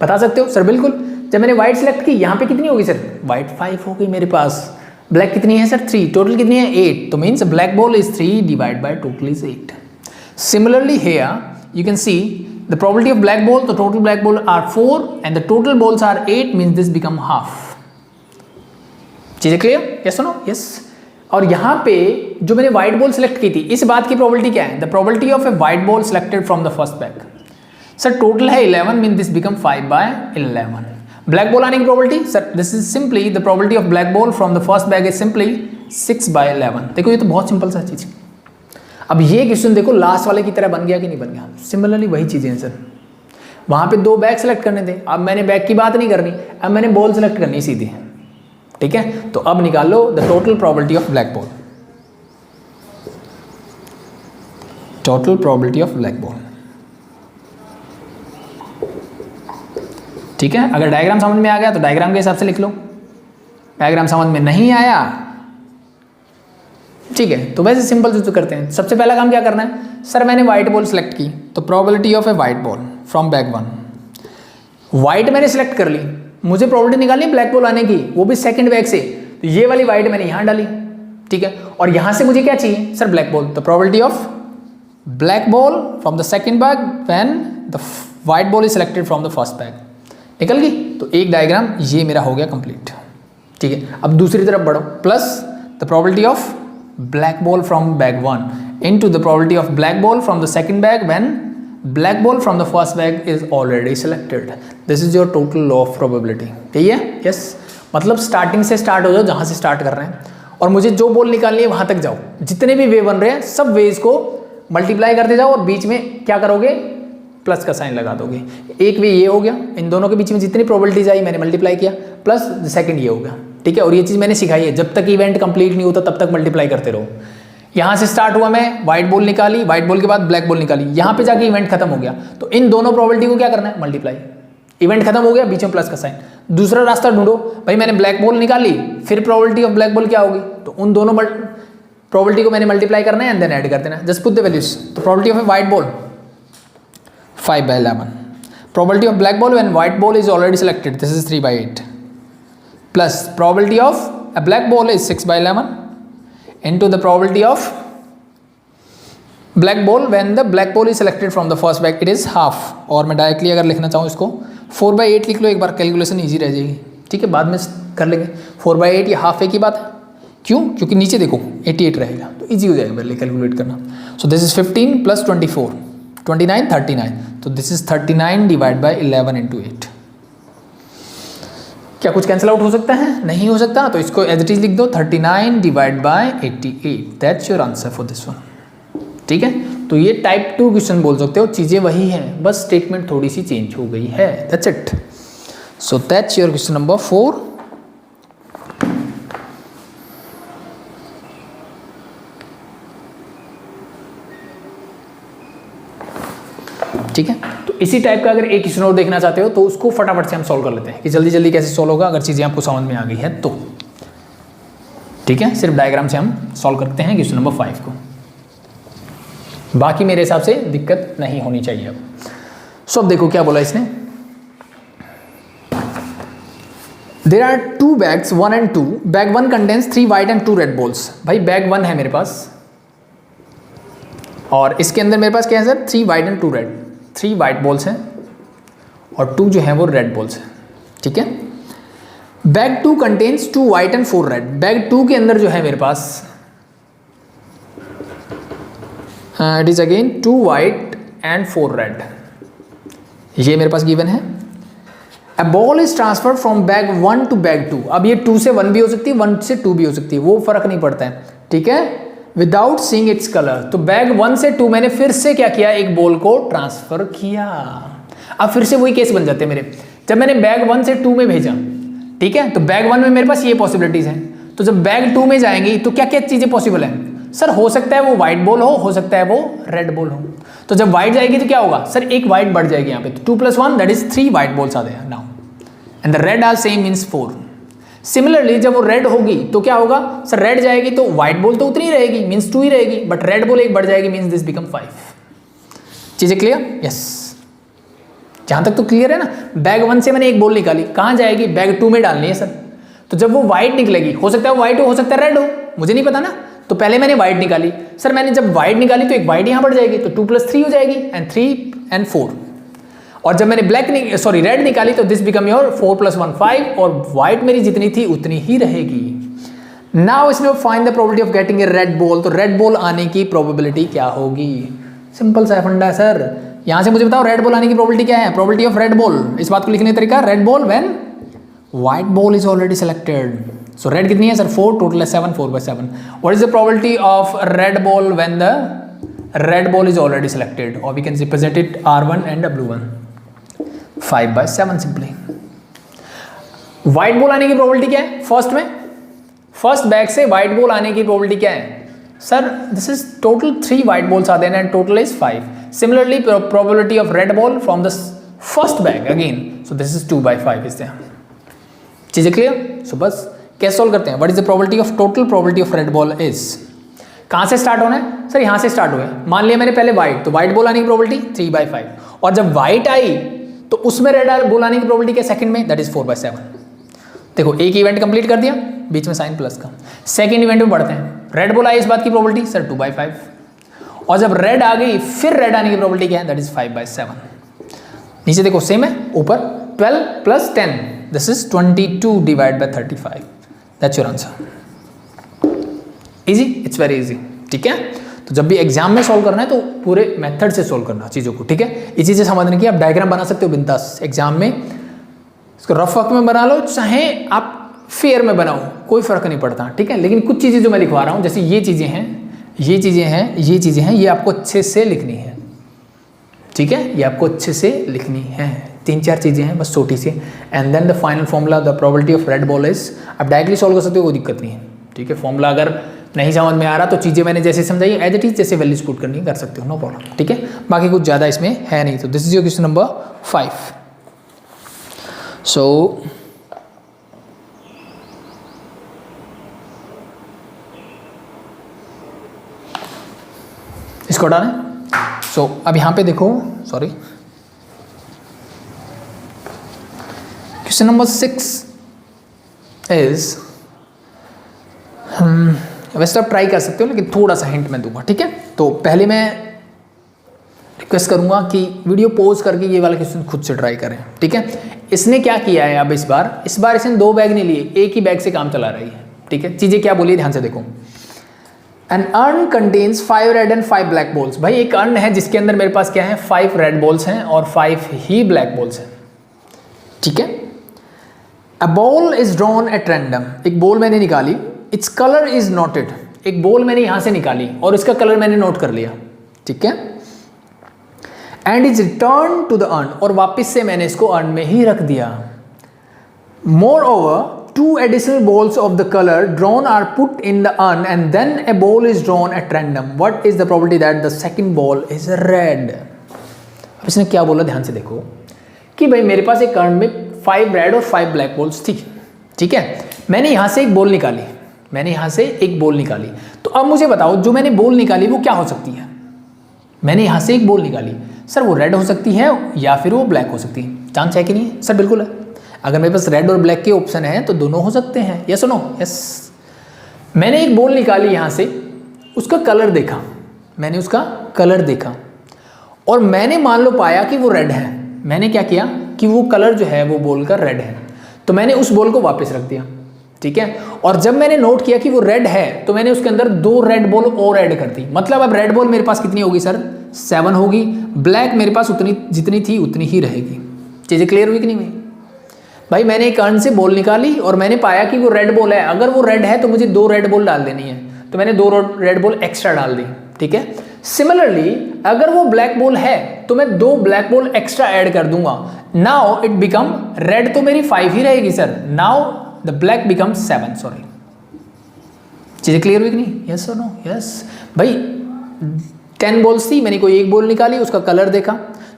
बता सकते हो सर? बिल्कुल, जब मैंने वाइट सिलेक्ट की यहाँ पे कितनी होगी सर? वाइट 5 हो गई मेरे पास, ब्लैक कितनी है सर? 3, टोटल कितनी है? 8, तो means black ball is 3 divide by total is 8। Similarly here you can see the probability of black ball, the total black ball are 4 and the total balls are 8, means this become half. चीजें clear? Yes no? Yes. और यहाँ पे जो मैंने white ball select की थी, इस बात की प्रोबेबिलिटी क्या है? The probability of a white ball selected from the first bag. Sir total है 11, mean this become 5/11। Black ball आने की probability, sir this is simply the probability of black ball from the first bag is simply 6/11। देखो ये तो बहुत simple सा चीज। अब ये क्वेश्चन देखो लास्ट वाले की तरह बन गया कि नहीं बन गया? सिमिलरली वही चीजें हैं सर, वहां पे 2 बैग सेलेक्ट करने थे, अब मैंने बैग की बात नहीं करनी, अब मैंने बॉल सेलेक्ट करनी सीधी। ठीक है, तो अब निकाल लो the total probability of black ball, total probability of black ball. ठीक है, अगर डायग्राम समझ में आ गया तो डायग्राम के हिसाब से लिख लो, डायग्राम समझ में नहीं आया ठीक है तो वैसे सिंपल जो करते हैं। सबसे पहला काम क्या करना है? सर मैंने व्हाइट बॉल सेलेक्ट की, तो probability of a white ball from bag 1, white मैंने सेलेक्ट कर ली, मुझे प्रोबेबिलिटी निकालनी है ब्लैक बॉल आने की, वो भी सेकंड बैग से, तो ये वाली व्हाइट मैंने यहां डाली। ठीक है, और यहां से मुझे क्या चाहिए? सर ब्लैक बॉल, तो probability of black ball from the second bag when the white ball is selected from the first bag निकल गई। तो एक डायग्राम ये मेरा हो गया कंप्लीट। ठीक है, अब दूसरी तरफ बढ़ो, plus the probability of black ball from bag 1 into the probability of black ball from the second bag when black ball from the first bag is already selected. This is your total law of probability. ठीक है? Yes, मतलब starting से start हो जाओ जहां से start कर रहे हैं, और मुझे जो बॉल निकालनी है वहां तक जाओ, जितने भी वे बन रहे हैं सब वेज को मल्टीप्लाई करते जाओ, और बीच में क्या करोगे? प्लस का साइन लगा दोगे। एक वे ये हो गया, इन दोनों के बीच में जितनी प्रोबेबिलिटीज आई मैंने मल्टीप्लाई किया, प्लस सेकंड ये हो गया। ठीक है, और ये चीज़ मैंने सिखाई है, जब तक इवेंट कंप्लीट नहीं होता तब तक मल्टीप्लाई करते रहो। यहाँ से स्टार्ट हुआ, मैं व्हाइट बॉल निकाली, व्हाइट बॉल के बाद ब्लैक बॉल निकाली, यहाँ पे जाके इवेंट खत्म हो गया, तो इन दोनों प्रोबेबिलिटी को क्या करना है? मल्टीप्लाई। इवेंट खत्म हो गया, बीच में प्लस का साइन। दूसरा रास्ता ढूंढो, भाई मैंने ब्लैक बॉल निकाली, फिर प्रोबेबिलिटी ऑफ ब्लैक बॉल क्या होगी? तो उन दोनों प्रोबेबिलिटी को मैंने मल्टीप्लाई करना है एंड देन ऐड कर देना, जस्ट पुट द वैल्यूज। तो probability of a white ball 5/11, probability of black ball when white ball is already selected, this is 3/8, plus probability of a black ball is 6/11 into the probability of black ball when the black ball is selected from the first bag, it is half। और मैं directly अगर लिखना चाहूँ इसको 4/8 लिख लो, एक बार calculation easy रह जाएगी। ठीक है, बाद में कर लेंगे। 4/8 ये हाफ एक ही बात है, क्यों? क्योंकि नीचे देखो 88 रहेगा, तो ईजी हो जाएगा मेरे लिए कैलकुलेट करना। सो दिस इज 15 प्लस 24 29 39, तो this is 39 divide by 11 into 8। क्या कुछ कैंसिल आउट हो सकता है? नहीं हो सकता, तो इसको एज इट इज लिख दो 39 divide by 88, that's your answer for this one. ठीक है, तो ये टाइप 2 क्वेश्चन बोल सकते हो, चीज़ें वही हैं, बस स्टेटमेंट थोड़ी सी चेंज हो गई है, that's it. So that's your question number 4। ठीक है, तो इसी टाइप का अगर एक क्वेश्चन और देखना चाहते हो तो उसको फटाफट से हम सॉल्व कर लेते हैं कि जल्दी जल्दी कैसे सॉल्व होगा, अगर चीज़ें आपको समझ में आ गई है तो। ठीक है, सिर्फ डायग्राम से हम सॉल्व करते हैं क्वेश्चन नंबर 5 को, बाकी मेरे हिसाब से दिक्कत नहीं होनी चाहिए। अब सो अब देखो क्या बोला इसने, there are 2 bags 1 and 2, bag 1 contains 3 white and 2 red balls। भाई बैग 1 है मेरे पास, और इसके अंदर मेरे पास क्या है sir? 3 white and 2 red, 3 white balls हैं और 2 जो हैं वो red balls हैं। ठीक है, bag 2 contains 2 white and 4 red, bag 2 के अंदर जो है मेरे पास it is again 2 white and 4 red, ये मेरे पास गिवन है। A ball is transferred from bag 1 to bag 2। अब ये 2 से 1 भी हो सकती है, 1 से 2 भी हो सकती है, वो फर्क नहीं पड़ता है। ठीक है, विदाउट सीइंग इट्स कलर, तो बैग 1 से 2 मैंने फिर से क्या किया? एक बॉल को ट्रांसफर किया। अब फिर से वही केस बन जाते हैं मेरे, जब मैंने बैग 1 से 2 में भेजा, ठीक है, तो बैग 1 में मेरे पास ये पॉसिबिलिटीज हैं, तो जब बैग 2 में जाएंगी तो क्या क्या चीजें पॉसिबल है? सर हो सकता है वो व्हाइट बॉल हो सकता है वो रेड बॉल हो। तो जब व्हाइट जाएगी तो क्या होगा सर, एक व्हाइट बढ़ जाएगी यहाँ पे, तो 2 + 1 that is 3 white balls are there now and the red are same means 4। Similarly जब वो रेड होगी तो क्या होगा सर, रेड जाएगी तो व्हाइट बॉल तो उतनी ही रहेगी मींस 2 ही रहेगी, बट रेड बॉल एक बढ़ जाएगी मींस दिस बिकम 5। चीजें क्लियर? यस, जहां तक तो क्लियर है ना। बैग 1 से मैंने एक बॉल निकाली, कहां जाएगी, बैग 2 में डालनी है सर। तो जब वो व्हाइट निकलेगी, हो सकता है वो व्हाइट हो सकता है रेड हो, मुझे नहीं पता ना, तो पहले मैंने व्हाइट निकाली सर, मैंने जब व्हाइट निकाली तो एक व्हाइट यहां बढ़ जाएगी, तो 2 + 3 हो जाएगी एंड 3 and 4। और जब मैंने रेड निकाली तो दिस बिकम योर 4 + 1 5 और व्हाइट मेरी जितनी थी उतनी ही रहेगी। नाउ इसमें find the probability of getting a red ball, तो रेड बॉल आने की प्रोबेबिलिटी क्या होगी? सिंपल सा फंडा है सर, यहां से मुझे बताओ रेड बॉल आने की प्रोबेबिलिटी क्या है? प्रोबेबिलिटी ऑफ रेड बॉल, इस बात को लिखने का तरीका, red ball when white ball is already selected. So red कितनी है सर? 4, टोटल है 7, 4/7। What is the probability of red ball when the red ball is already selected, और we can represent it R1 and W1, 5/7 simply. White ball आने की probability क्या है? First में, first bag से व्हाइट बॉल आने की प्रोबेबिलिटी क्या है sir? This is total 3 white balls are there and total is 5। Similarly probability of red ball from the first bag again, so this is 2/5 is there. चीजें clear? So बस कैसे solve करते हैं? What is the probability of total probability of red ball is, कहां से start होना है sir? यहां से स्टार्ट हुए, मान लिया मैंने पहले व्हाइट, तो व्हाइट बॉल आने की प्रोबेबिलिटी 3/5, और जब व्हाइट आई तो उसमें रेड बॉल आने की प्रोबेबिलिटी क्या सेकंड में? That is 4/7। देखो एक इवेंट कंप्लीट कर दिया, बीच में साइन प्लस का, सेकंड इवेंट में बढ़ते हैं। रेड बॉल आई, इस बात की प्रोबेबिलिटी सर 2/5, और जब रेड आ गई फिर रेड आने की प्रोबेबिलिटी क्या है? That is 5/7। नीचे देखो सेम है, ऊपर 12 + 10 this is 22 divide by 35, that's your answer. Easy, it's very easy, ठीक है। तो जब भी एग्जाम में सॉल्व करना है तो पूरे मेथड से सॉल्व करना चीज़ों को, ठीक है। ये चीज़ें समझने की, आप डायग्राम बना सकते हो बिंदास एग्जाम में, इसको रफ वर्क में बना लो, चाहे आप फेयर में बनाओ, कोई फर्क नहीं पड़ता, ठीक है। लेकिन कुछ चीज़ें जो मैं लिखवा रहा हूँ, जैसे ये चीज़ें हैं, ये चीज़ें हैं, ये चीज़ें हैं, ये आपको अच्छे से लिखनी है, ठीक है। ये आपको अच्छे से लिखनी है, 3-4 चीज़ें हैं बस छोटी सी, and then the final formula the probability of red ball is, आप डायरेक्टली सॉल्व कर सकते हो, कोई दिक्कत नहीं है, ठीक है। फॉर्मूला अगर नहीं समझ में आ रहा तो चीज़ें मैंने जैसे समझाई एज इट इज, जैसे वैल्यूज पुट करनी कर सकते हो, नो प्रॉब्लम, ठीक है। बाकी कुछ ज़्यादा इसमें है नहीं। तो this is your question number 5। सो इसको हटाना। सो अब यहाँ पे देखो, सॉरी, क्वेश्चन नंबर 6 इज, वैसे आप ट्राई कर सकते हो लेकिन थोड़ा सा हिंट मैं दूंगा, ठीक है। तो पहले मैं रिक्वेस्ट करूंगा कि वीडियो पॉज करके ये वाला क्वेश्चन खुद से ट्राई करें, ठीक है। इसने क्या किया है अब इस बार इसने 2 बैग नहीं लिए, एक ही बैग से काम चला रही है, ठीक है। चीज़ें क्या बोली ध्यान से देखो। An urn contains 5 red and 5 black balls. भाई एक अर्न है जिसके अंदर मेरे पास क्या है, 5 रेड बॉल्स हैं और 5 ही ब्लैक बॉल्स हैं, ठीक है। A ball is drawn at random, एक बॉल मैंने निकाली, इट्स कलर इज नोटेड, एक बॉल मैंने यहां से निकाली और इसका कलर मैंने नोट कर लिया, ठीक है। And is return to the urn, और वापस से मैंने इसको अर्न में ही रख दिया। More over 2 additional balls of the color drawn are put in the urn and then a ball is drawn at random. What is the probability that the second ball is red? अब इसने क्या बोला ध्यान से देखो कि भाई मेरे पास एक अर्न में 5 रेड और 5 ब्लैक बॉल्स थी, ठीक है। मैंने यहां से एक बॉल निकाली, तो अब मुझे बताओ जो मैंने बॉल निकाली वो क्या हो सकती है। मैंने यहां से एक बॉल निकाली, सर वो रेड हो सकती है या फिर वो ब्लैक हो सकती है, चांस है कि नहीं है? सर बिल्कुल है। अगर मेरे पास रेड और ब्लैक के ऑप्शन है तो दोनों हो सकते हैं, यस और नो? यस। मैंने एक बॉल निकाली यहाँ से, उसका कलर देखा, और मैंने मान लो पाया कि वो रेड है। मैंने क्या किया कि वो कलर जो है वो बॉल का रेड है, तो मैंने उस बॉल को वापस रख दिया, ठीक है। और जब मैंने नोट किया कि वो रेड है तो मैंने उसके अंदर 2 रेड बॉल और ऐड कर दी। मतलब अब रेड बॉल मेरे पास कितनी होगी सर? 7 होगी। ब्लैक मेरे पास उतनी जितनी थी उतनी ही रहेगी। चीज़ें क्लियर हुई कि नहीं हुई? भाई मैंने एक अर्न से बॉल निकाली और मैंने पाया कि वो रेड बॉल है, अगर वो रेड है तो मुझे 2 रेड बॉल डाल देनी है, तो मैंने 2 रेड बॉल एक्स्ट्रा डाल दी, ठीक है। सिमिलरली अगर वो ब्लैक बॉल है तो मैं 2 ब्लैक बॉल एक्स्ट्रा ऐड कर दूंगा। नाउ इट बिकम, रेड तो मेरी 5 ही रहेगी sir, now the black become 7, sorry. चीज़ें क्लियर हुई कि नहीं? यस और नो? यस भाई 10 बॉल्स थी, मैंने कोई एक बॉल निकाली, उसका कलर देखा,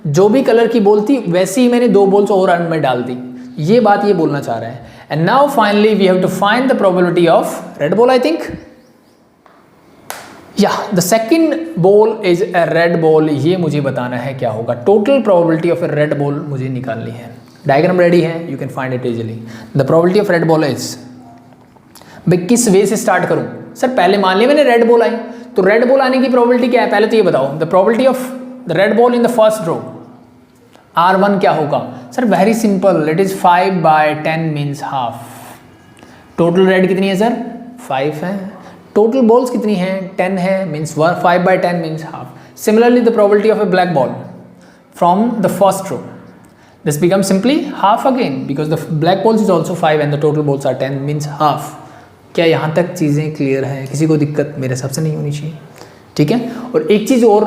जो भी कलर की बॉल थी वैसे ही मैंने 2 बॉल्स और अंड में डाल दी। ये बात ये बोलना चाह रहा है। And now finally we have to find the probability of red ball. I think या the second ball is a red ball. ये मुझे बताना है क्या होगा। Total probability of a red ball मुझे निकालनी है। डायग्राम रेडी है, you can find it easily. The probability of red ball is, भाई किस वे से स्टार्ट करूं? सर पहले मान लिया मैंने रेड बॉल आई, तो रेड बॉल आने की प्रोबेबिलिटी क्या है? पहले तो ये बताओ the probability of the red ball in the first row, R1 क्या होगा? Sir very simple, it is 5/10 means half. Total red कितनी है सर? 5 है। टोटल बॉल्स कितनी है? 10 है, means 5/10 means half. Similarly the probability of a black ball from the first row, this become simply half again because the black balls is also 5 and the total balls are 10 means half. क्या यहाँ तक चीज़ें clear है? किसी को दिक्कत मेरे हिसाब से नहीं होनी चाहिए, ठीक है। और एक चीज़ और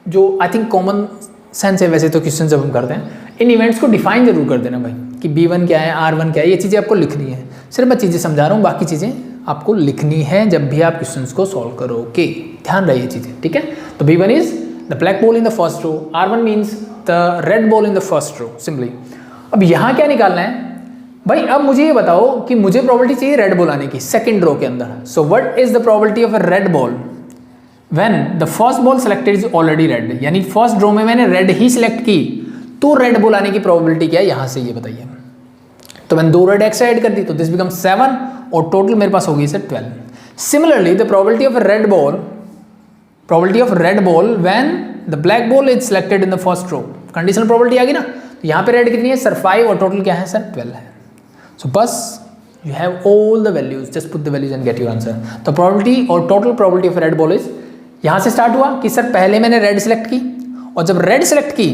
जो आई थिंक कॉमन सेंस है, वैसे तो क्वेश्चन जब हम करते हैं इन इवेंट्स को डिफाइन जरूर कर देना भाई, कि B1 क्या है, R1 क्या है, ये चीज़ें आपको लिखनी है। सिर्फ मैं चीज़ें समझा रहा हूँ, बाकी चीज़ें आपको लिखनी है जब भी आप क्वेश्चंस को सॉल्व करोगे। ध्यान रहे ये चीज़ें, ठीक है। तो B1 is the black ball in the first row, R1 means the red ball in the first row, simply. अब यहाँ क्या निकालना है भाई? अब मुझे ये बताओ कि मुझे प्रोबेबिलिटी चाहिए रेड बॉल आने की सेकंड रो के अंदर। सो what is the probability of a red ball when the first ball selected is already red? यानी फर्स्ट रो में मैंने रेड ही सिलेक्ट की, तो रेड बॉल आने की प्रोबेबिलिटी क्या है यहाँ से, ये बताइए। तो मैंने 2 रेड एक्स्ट्रा ऐड कर दी, तो दिस बिकम 7 और टोटल मेरे पास होगी sir 12। Similarly the probability of red ball, probability of red ball when the black ball is selected in the first row, conditional probability आ गई ना। तो यहाँ पे रेड कितनी है सर? 5 और टोटल क्या है सर? 12 है। सो बस you have all the values, just put the values and get your answer. तो प्रोबेबिलिटी और total probability of red ball is, यहाँ से स्टार्ट हुआ कि सर पहले मैंने रेड सेलेक्ट की, और जब रेड सेलेक्ट की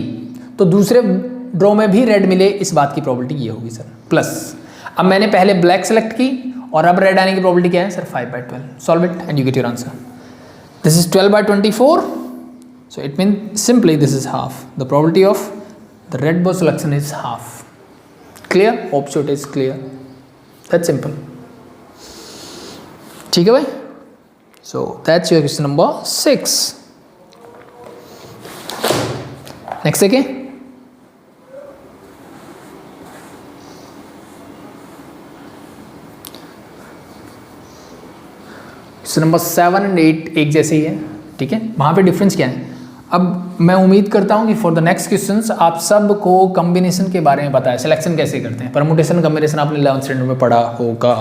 तो दूसरे ड्रॉ में भी रेड मिले, इस बात की प्रोबेबिलिटी ये होगी सर। प्लस अब मैंने पहले ब्लैक सेलेक्ट की और अब रेड आने की प्रोबेबिलिटी क्या है sir? 5/12। Solve it and you get your answer. This is 12/24, so it mean simply this is half. The probability of the red ball selection is half. Clear? Hope so it is clear, that's simple, ठीक है भाई। So that's your question number 6. Next again. Question number 7 and 8 एक जैसे ही है, ठीक है। वहाँ पे डिफरेंस क्या है? अब मैं उम्मीद करता हूँ कि फॉर द नेक्स्ट क्वेश्चंस आप सबको कॉम्बिनेशन के बारे में पता है, सिलेक्शन कैसे करते हैं, परमुटेशन कॉम्बिनेशन आपने 11th स्टैंडर्ड में पढ़ा होगा,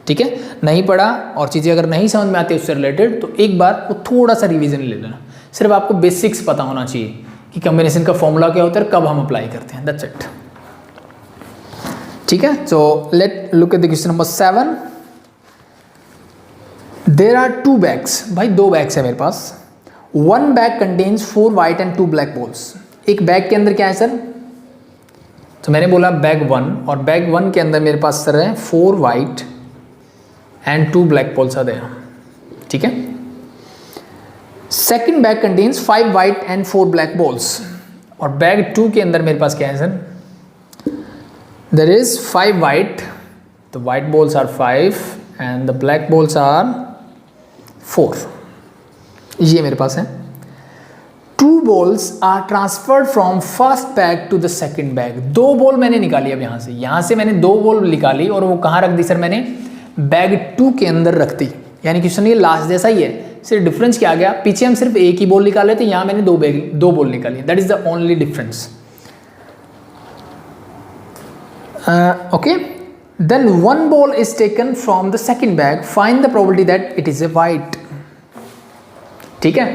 ठीक है। नहीं पढ़ा और चीज़ें अगर नहीं समझ में आती उससे रिलेटेड, तो एक बार वो थोड़ा सा रिवीजन ले लेना। सिर्फ आपको बेसिक्स पता होना चाहिए कि कॉम्बिनेशन का फॉर्मूला क्या होता है, कब हम अप्लाई करते हैं, दैट्स इट, ठीक है। So let look at the question number 7। There are 2 bags, भाई 2 बैग्स है मेरे पास। 1 bag contains 4 white and 2 black balls. एक बैग के अंदर क्या है सर? तो मैंने बोला बैग 1, और बैग 1 के अंदर मेरे पास सर है 4 वाइट एंड 2 ब्लैक बॉल्स आते हैं, ठीक है। Second bag contains 5 white and 4 black balls, और बैग 2 के अंदर मेरे पास क्या है sir? There is 5 white, the white balls are 5 and the black balls are 4, ये मेरे पास है। 2 balls are transferred from first bag to the second bag. 2 ball मैंने निकाली, अब यहाँ से मैंने 2 बॉल निकाली और वो कहाँ रख दी सर? मैंने बैग 2 के अंदर रख दी। यानी क्वेश्चन ये लास्ट जैसा ही है, सिर्फ डिफरेंस क्या आ गया? पीछे हम सिर्फ एक ही बॉल निकाले थे, यहाँ मैंने 2 बॉल निकाली, that is the only difference. Okay, then 1 ball is taken from the second bag, find the probability that it is a white, ठीक है।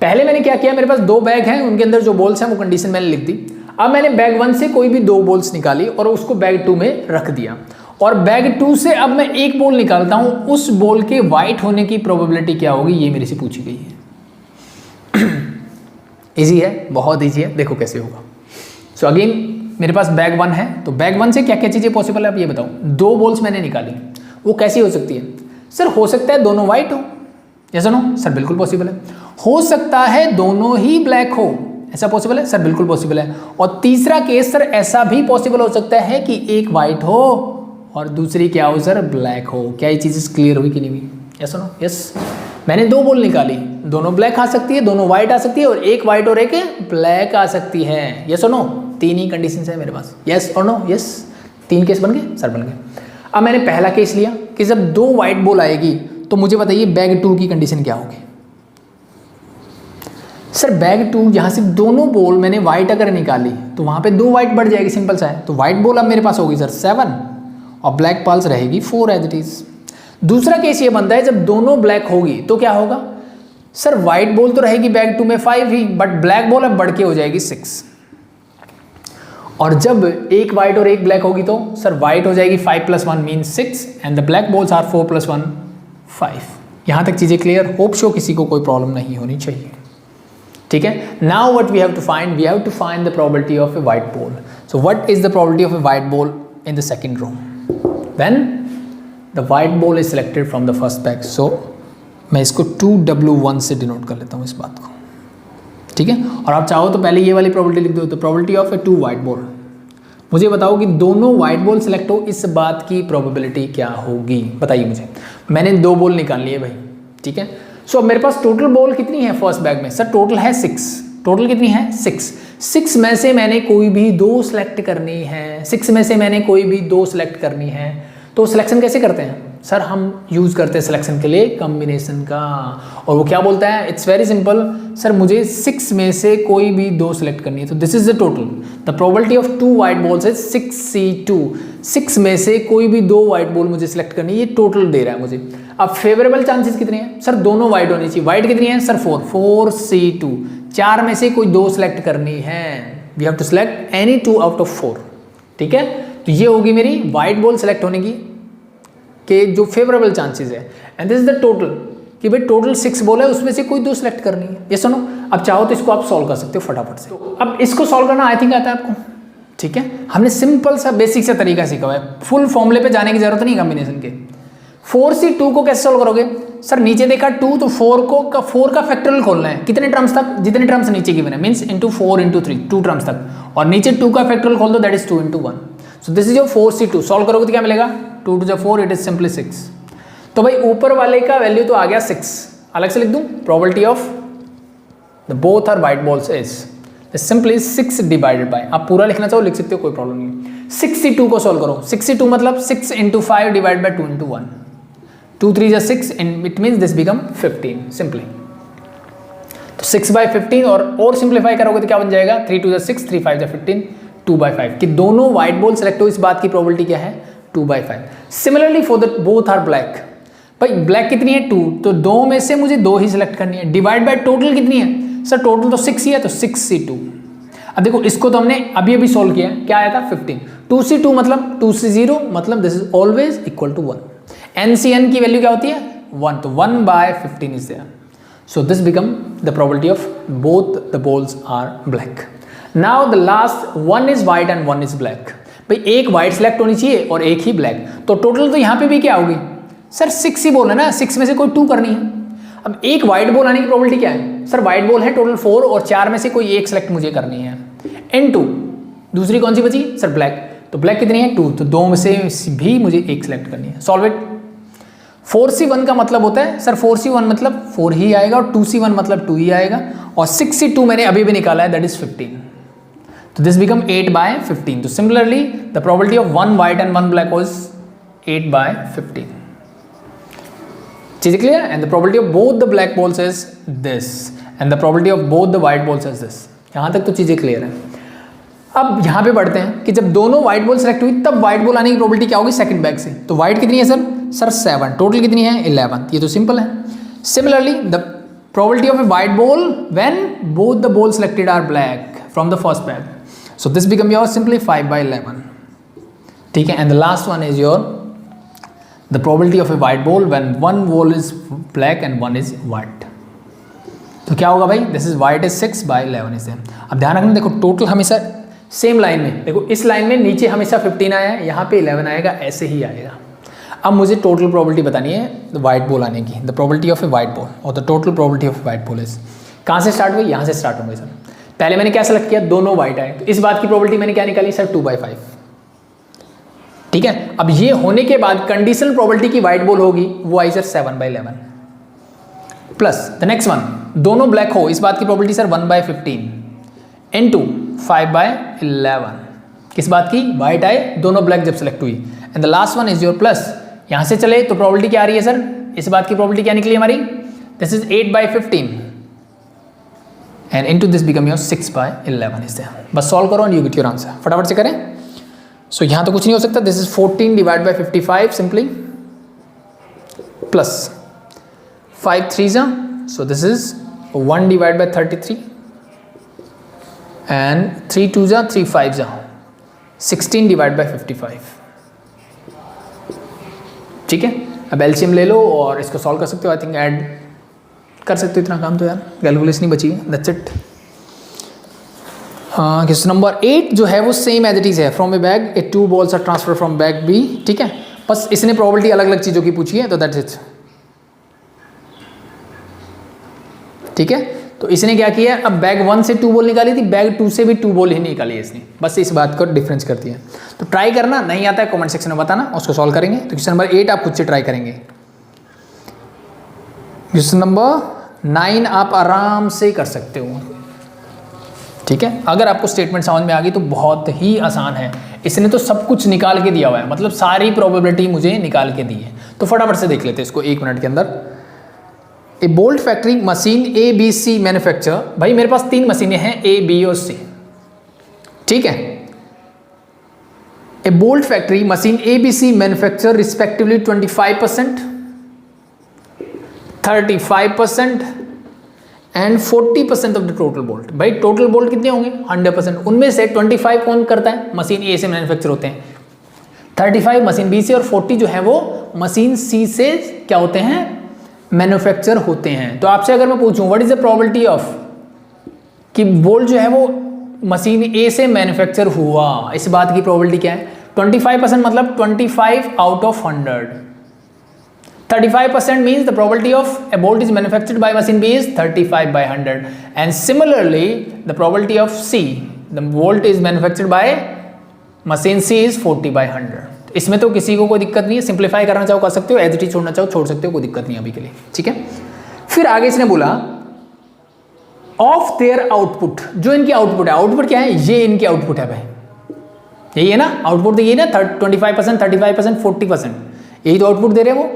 पहले मैंने क्या किया, मेरे पास 2 बैग हैं, उनके अंदर जो बॉल्स हैं वो कंडीशन मैंने लिख दी। अब मैंने बैग 1 से कोई भी 2 बॉल्स निकाली और उसको बैग 2 में रख दिया, और बैग 2 से अब मैं एक बॉल निकालता हूं, उस बॉल के वाइट होने की प्रोबेबिलिटी क्या होगी, ये मेरे से पूछी गई है। इजी है, बहुत इजी है, देखो कैसे होगा। सो अगेन मेरे पास बैग 1 है, तो बैग 1 से क्या क्या चीज़ें पॉसिबल है आप ये बताओ। 2 बॉल्स मैंने निकाली, वो कैसी हो सकती है सर? हो सकता है दोनों वाइट हो, ऐसा नो सर? बिल्कुल पॉसिबल है। हो सकता है दोनों ही ब्लैक हो, ऐसा पॉसिबल है सर? बिल्कुल पॉसिबल है। और तीसरा केस सर ऐसा भी पॉसिबल हो सकता है कि एक वाइट हो और दूसरी क्या हो सर? ब्लैक हो। क्या ये चीज़ क्लियर हुई कि नहीं हुई? Yes no? यस, मैंने दो बॉल निकाली, दोनों ब्लैक आ सकती है, दोनों वाइट आ सकती है, और एक वाइट और एक ब्लैक आ सकती है। यस और नो? तीन ही कंडीशन है मेरे पास। यस और नो? यस, तीन केस बन गए सर, बन गए। अब मैंने पहला केस लिया कि जब दो वाइट बॉल आएगी तो मुझे बताइए बैग 2 की कंडीशन क्या होगी। सर बैग 2 यहाँ से दोनों बॉल मैंने वाइट अगर निकाली तो वहाँ पे 2 वाइट बढ़ जाएगी, सिंपल सा है। तो वाइट बॉल अब मेरे पास होगी सर 7 और ब्लैक पाल्स रहेगी 4 एज इट इज। दूसरा केस ये बनता है जब दोनों ब्लैक होगी तो क्या होगा सर, वाइट बॉल तो रहेगी बैग 2 में 5 ही, बट ब्लैक बॉल अब बढ़ के हो जाएगी 6। और जब एक वाइट और एक ब्लैक होगी तो सर वाइट हो जाएगी 5 + 1 mean 6 and the black balls are 4 + 1 5। यहाँ तक चीज़ें क्लियर? होप शो किसी को कोई प्रॉब्लम नहीं होनी चाहिए, ठीक है। Now what we have to find, we have to find the probability of a white ball. So what is the probability of a white ball in the second row when the white ball is selected from the first bag. So मैं इसको 2W1 से denote कर लेता हूँ इस बात को, ठीक है। और आप चाहो तो पहले ये वाली प्रोबेबिलिटी लिख दो, the probability of A 2 white ball. मुझे बताओ कि दोनों वाइट बॉल सिलेक्ट हो, इस बात की प्रोबेबिलिटी क्या होगी, बताइए मुझे। मैंने 2 बॉल निकाल लिए भाई, ठीक है। सो अब मेरे पास टोटल बॉल कितनी है फर्स्ट बैग में? सर टोटल है 6। टोटल कितनी है? 6। 6 में से मैंने कोई भी 2 सेलेक्ट करनी है, 6 में से मैंने कोई भी 2 सेलेक्ट करनी है। तो सिलेक्शन कैसे करते हैं सर? हम यूज़ करते हैं सिलेक्शन के लिए कॉम्बिनेशन का, और वो क्या बोलता है? इट्स वेरी सिंपल सर, मुझे 6 में से कोई भी 2 सेलेक्ट करनी है। तो this is the total, the probability of 2 white balls is 6C2। 6 में से कोई भी 2 वाइट बॉल मुझे सिलेक्ट करनी है, ये टोटल दे रहा है मुझे। अब फेवरेबल चांसेस कितने हैं सर? दोनों वाइट होनी चाहिए। वाइट कितनी है सर? 4C2। 4 में से कोई 2 सेलेक्ट करनी है, we have to select any 2 out of 4, ठीक है। तो ये होगी मेरी वाइट बॉल सेलेक्ट होने की के जो फेवरेबल चांसेस है, and this is the total कि भाई टोटल 6 बॉल है, उसमें से कोई 2 सेलेक्ट करनी है। ये सुनो, अब चाहो तो इसको आप सॉल्व कर सकते हो फटाफट से। तो अब इसको सॉल्व करना आई थिंक आता है आपको, ठीक है। हमने सिंपल सा बेसिक सा तरीका सीखा हुआ है, फुल फॉर्मूले पे जाने की जरूरत नहीं कॉम्बिनेशन के। 4C2 को कैसे सॉल्व करोगे सर? नीचे देखा 2 तो 4 का फैक्टोरियल खोलना है, कितने टर्म्स तक? जितने टर्म्स नीचे गिवन है, मींस इंटू 4 इंटू 3, 2 टर्म्स तक, और नीचे 2 का फैक्टोरियल खोल दो, that is 2 into 1। So this is your 4C2। Solve करोगे तो क्या मिलेगा? 2 to the 4, it is simply 6। तो भाई ऊपर वाले का वैल्यू तो आ गया 6, अलग से लिख दूं, probability of the both are white balls is simply 6 divided by, आप पूरा लिखना चाहो लिख सकते हो, कोई प्रॉब्लम नहीं। 6C2 को सॉल्व करो, 6C2 मतलब 6 इंटू 5 डिवाइड बाय 2 इंटू 1, 2 3 जा 6 and it means this become 15 simply. तो 6/15 और सिंप्लीफाई करोगे तो क्या बन जाएगा? 3 2 जा 6, 3 5 जा 15, 2/5 कि दोनों वाइट बॉल सेलेक्ट हो, इस बात की प्रोबेबिलिटी क्या है? 2/5। Similarly for the both are black, भाई ब्लैक कितनी है? 2, तो 2 में से मुझे 2 ही सिलेक्ट करनी है। डिवाइड बाय टोटल कितनी है सर? टोटल तो 6 ही है, तो 6C2। अब देखो इसको तो हमने अभी सॉल्व किया, क्या आया था? 15। 2C2 मतलब 2C0 मतलब this is always equal to 1। NCN की वैल्यू क्या होती है? 1, तो 1/15 is there. So this become the probability of both the balls are black. Now the last, 1 is white and 1 is black. भाई एक वाइट सेलेक्ट होनी चाहिए और एक ही ब्लैक, तो टोटल तो यहाँ पे भी क्या होगी सर? 6 ही बॉल है ना, 6 में से कोई 2 करनी है। अब एक वाइट बॉल आने की प्रोबेबिलिटी क्या है सर? वाइट बॉल है टोटल 4 और 4 में से कोई एक सेलेक्ट मुझे करनी है। N2 दूसरी कौन सी बची सर? ब्लैक। तो ब्लैक कितनी है? 2, तो 2 में से भी मुझे एक सेलेक्ट करनी है। Solve it. 4C1 का मतलब होता है सर, 4C1 मतलब 4 ही आएगा, और 2C1 मतलब 2 ही आएगा, और 6C2 मैंने अभी भी निकाला है, दैट इज 15। तो दिस बिकम 8/15। तो similarly the probability of 1 white and 1 black was 8/15। Cheese clear? And the probability of both the black balls is this and the probability of both the white balls is this. यहाँ तक तो चीज़ें clear है। अब यहाँ पे बढ़ते हैं कि जब दोनों वाइट बॉल सेलेक्ट हुई तब वाइट बॉल आने की प्रोबेबिलिटी क्या होगी सेकंड बैग से? तो वाइट कितनी है सर? सर 7, टोटल कितनी है? 11। ये तो सिंपल है। Similarly the probability of a white ball when both the ball selected are black from the first bag, so this become your simply 5/11, ठीक है। And the last one is your the probability of a white ball when 1 ball is black and 1 is white. तो क्या होगा भाई? This is white is 6/11 is. अब ध्यान रखना, देखो टोटल हमेशा सेम लाइन में, देखो इस लाइन में नीचे हमेशा 15 आया है, यहाँ पे 11 आएगा, ऐसे ही आएगा। अब मुझे टोटल प्रोबेबिलिटी बतानी है वाइट बॉल आने की, the probability of a white ball और the total probability of white ball is. कहाँ से स्टार्ट हुई? यहाँ से स्टार्ट होंगे सर। पहले मैंने क्या सेलेक्ट किया? दोनों वाइट आए, तो इस बात की प्रोबेबिलिटी मैंने क्या निकाली सर? 2/5। ठीक है, अब ये होने के बाद कंडीशनल प्रोबेबिलिटी की व्हाइट बॉल होगी, वो आई sir 7/11 plus the next one, दोनों ब्लैक हो, इस बात की प्रोबेबिलिटी सर 1/15 इनटू 5/11, किस बात की, व्हाइट आए, दोनों ब्लैक जब सेलेक्ट हुई। And the last one is your plus, यहां से चले तो प्रोबेबिलिटी क्या आ रही है सर, इस बात की प्रोबेबिलिटी क्या निकली हमारी, this is 8/15 and into this become your 6/11 is there. बस सॉल्व करो and you get your answer, फटाफट से करें। सो यहां तो कुछ नहीं हो सकता, this is 14 divide by 55 simply plus 5 3s, so this is 1 divided by 33 and 3 2s 3 5s 16 divided by 55। ठीक है, अब एलसीएम ले लो और इसको सॉल्व कर सकते हो, आई थिंक ऐड कर सकते हो, इतना काम तो यार कैलकुलेशन नहीं बची है, दैट्स इट। क्वेश्चन नंबर 8 जो है वो सेम एज इट इज है, from a bag a 2 balls are transfer from bag B, ठीक है, बस इसने प्रोबेबिलिटी अलग अलग चीज़ों की पूछी है, तो दैट्स इट। ठीक है, तो इसने क्या किया, अब बैग 1 से 2 बॉल निकाली थी, बैग 2 से भी 2 बॉल ही निकाली है इसने, बस इस बात को डिफरेंस करती है। तो ट्राई करना, नहीं आता है कमेंट सेक्शन में बताना, उसको सॉल्व करेंगे। तो क्वेश्चन नंबर 8 आप खुद से ट्राई करेंगे। क्वेश्चन नंबर 9 आप आराम से कर सकते हो, ठीक है, अगर आपको स्टेटमेंट समझ में आ गई तो बहुत ही आसान है, इसने तो सब कुछ निकाल के दिया हुआ है, मतलब सारी प्रोबेबिलिटी मुझे निकाल के दी है। तो फटाफट से देख लेते हैं इसको 1 मिनट के अंदर। A bolt factory machine A B C manufacture, भाई मेरे पास 3 मशीनें हैं ए बी और सी, ठीक है। A bolt factory machine A B C manufacture respectively 25%, 35% and 40% of the total bolt. भाई टोटल बोल्ट कितने होंगे 100%, उनमें से 25 कौन करता है, मशीन ए से मैन्युफैक्चर होते हैं, 35 मशीन बी से, और 40 जो है वो मशीन सी से क्या होते हैं, मैन्युफैक्चर होते हैं। तो आपसे अगर मैं पूछूं what is the probability of कि बोल्ट जो है वो मशीन ए से मैन्युफैक्चर हुआ, इस बात की प्रोबेबिलिटी क्या है, 25% मतलब 25 out of 100। 35% means the probability of a bolt is manufactured by machine B is 35/100, and similarly the probability of C, the bolt is manufactured by machine C is 40/100। इसमें तो किसी को कोई दिक्कत नहीं है, सिंप्लीफाई करना चाहो कर सकते हो, एज इट इज छोड़ना चाहो छोड़ सकते हो, कोई दिक्कत नहीं अभी के लिए, ठीक है। फिर आगे इसने बोला ऑफ देयर आउटपुट, जो इनकी आउटपुट है, आउटपुट क्या है, ये इनकी आउटपुट है भाई, यही है ना आउटपुट, तो ये ना 25%, 35%, 40%, यही तो आउटपुट दे रहे हैं वो।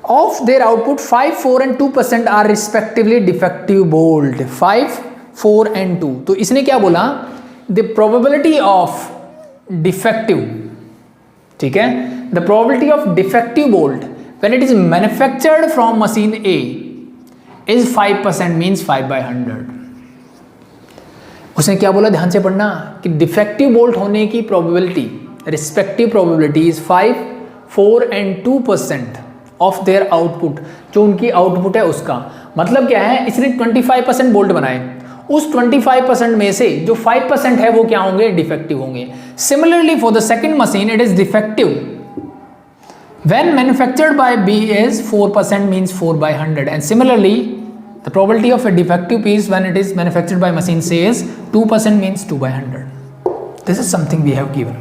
Of their output 5, 4 and 2% are respectively defective bolt, 5, 4 and 2। तो इसने क्या बोला, द प्रोबेबिलिटी ऑफ डिफेक्टिव, ठीक है, the probability of defective bolt when it is manufactured from machine A is 5%, means 5/100। उसने क्या बोला, ध्यान से पढ़ना, कि डिफेक्टिव बोल्ट होने की probability, respective probability is 5, 4 and 2% of their output, जो उनकी आउटपुट है उसका। मतलब क्या है, इसने 25% बोल्ट बनाए, उस 25% में से जो 5% है वो क्या होंगे, डिफेक्टिव होंगे। Similarly for the second machine it is defective when manufactured by B is 4%, means 4/100, and similarly the probability of a defective piece when it is manufactured by machine C is 2%, means 2/100। This is something we have given.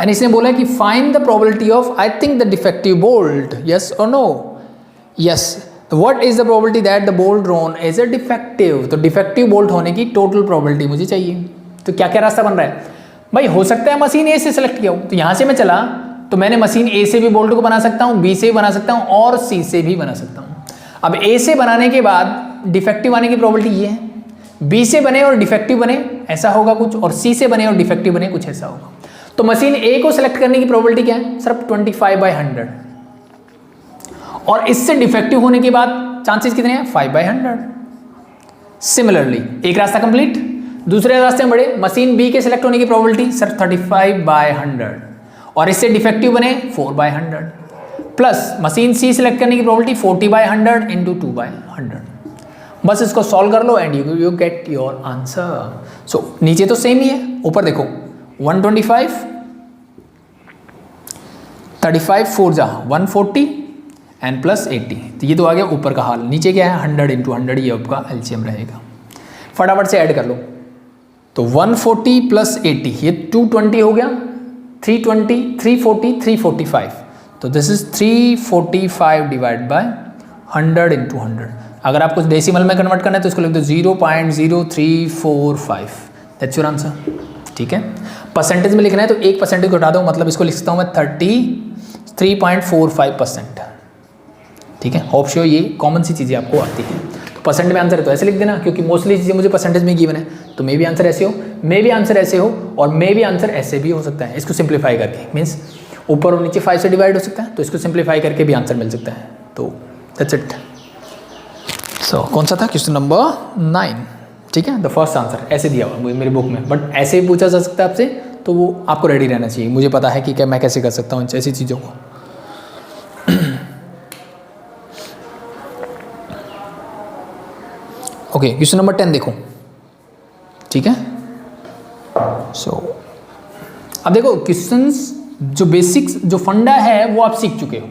And इसने बोला कि find the probability of I think the defective bolt, yes और no, yes, what is the probability that the bolt drawn is a defective. तो defective bolt होने की total probability मुझे चाहिए। तो क्या क्या रास्ता बन रहा है भाई, हो सकता है मशीन ए से सेलेक्ट किया हो, तो यहां से मैं चला तो मैंने मशीन ए से भी बोल्ट को बना सकता हूं, बी से भी बना सकता हूं और सी से भी बना सकता हूं। अब ए से बनाने के बाद डिफेक्टिव आने की प्रोबेबिलिटी ये है, बी से बने और डिफेक्टिव बने ऐसा होगा कुछ, और सी से बने और डिफेक्टिव बने कुछ ऐसा होगा। तो मशीन ए को सेलेक्ट करने की प्रोबेबिलिटी क्या है, सिर्फ 25/100, और इससे डिफेक्टिव होने के बाद चांसेस कितने हैं, 5/100। सिमिलरली एक रास्ता कंप्लीट, दूसरे रास्ते में बढ़े, मशीन बी के सिलेक्ट होने की प्रोबेबिलिटी सिर्फ 35/100, और इससे डिफेक्टिव बने 4/100, प्लस मशीन सी सिलेक्ट करने की प्रोबेबिलिटी 40/100 इंटू 2/100। बस इसको सॉल्व कर लो and you get your answer. So नीचे तो सेम ही है, ऊपर देखो 125, 35 4 जा 140 एंड प्लस 80, तो ये तो आ गया ऊपर का हाल। नीचे क्या है, 100 इंटू 100, ये आपका एलसीएम रहेगा। फटाफट से ऐड कर लो, तो 140 प्लस 80 ये 220 हो गया, 320, 340, 345, तो this is 345 divide by 100 into 100। अगर आपको डेसिमल में कन्वर्ट करना है तो इसको लिख दो 0.0345, दैट्स योर आंसर। ठीक है, परसेंटेज में लिखना है तो 1% को हटा दो, मतलब इसको लिख सकता हूँ मैं 33.45%। ठीक है, होप श्योर ये कॉमन सी चीज़ें आपको आती हैं। तो परसेंट में आंसर है तो ऐसे लिख देना, क्योंकि मोस्टली चीज़ें मुझे परसेंटेज में गिवन है, तो मे भी आंसर ऐसे हो, मे भी आंसर ऐसे हो, और मे भी आंसर ऐसे भी हो सकता है। इसको सिंप्लीफाई करके, मीन्स ऊपर और नीचे 5 से डिवाइड हो सकता है, तो इसको सिंप्लीफाई करके भी आंसर मिल सकता है। तो दैट्स इट। सो कौन सा था, क्वेश्चन नंबर 9। ठीक है, द फर्स्ट आंसर ऐसे दिया हुआ मेरी बुक में, बट ऐसे ही पूछा जा सकता है आपसे, तो वो आपको रेडी रहना चाहिए। मुझे पता है कि क्या मैं कैसे कर सकता हूँ ऐसी चीज़ों को। ओके, क्वेश्चन नंबर 10 देखो। ठीक है, सो अब देखो क्वेश्चंस जो बेसिक्स जो फंडा है वो आप सीख चुके हो।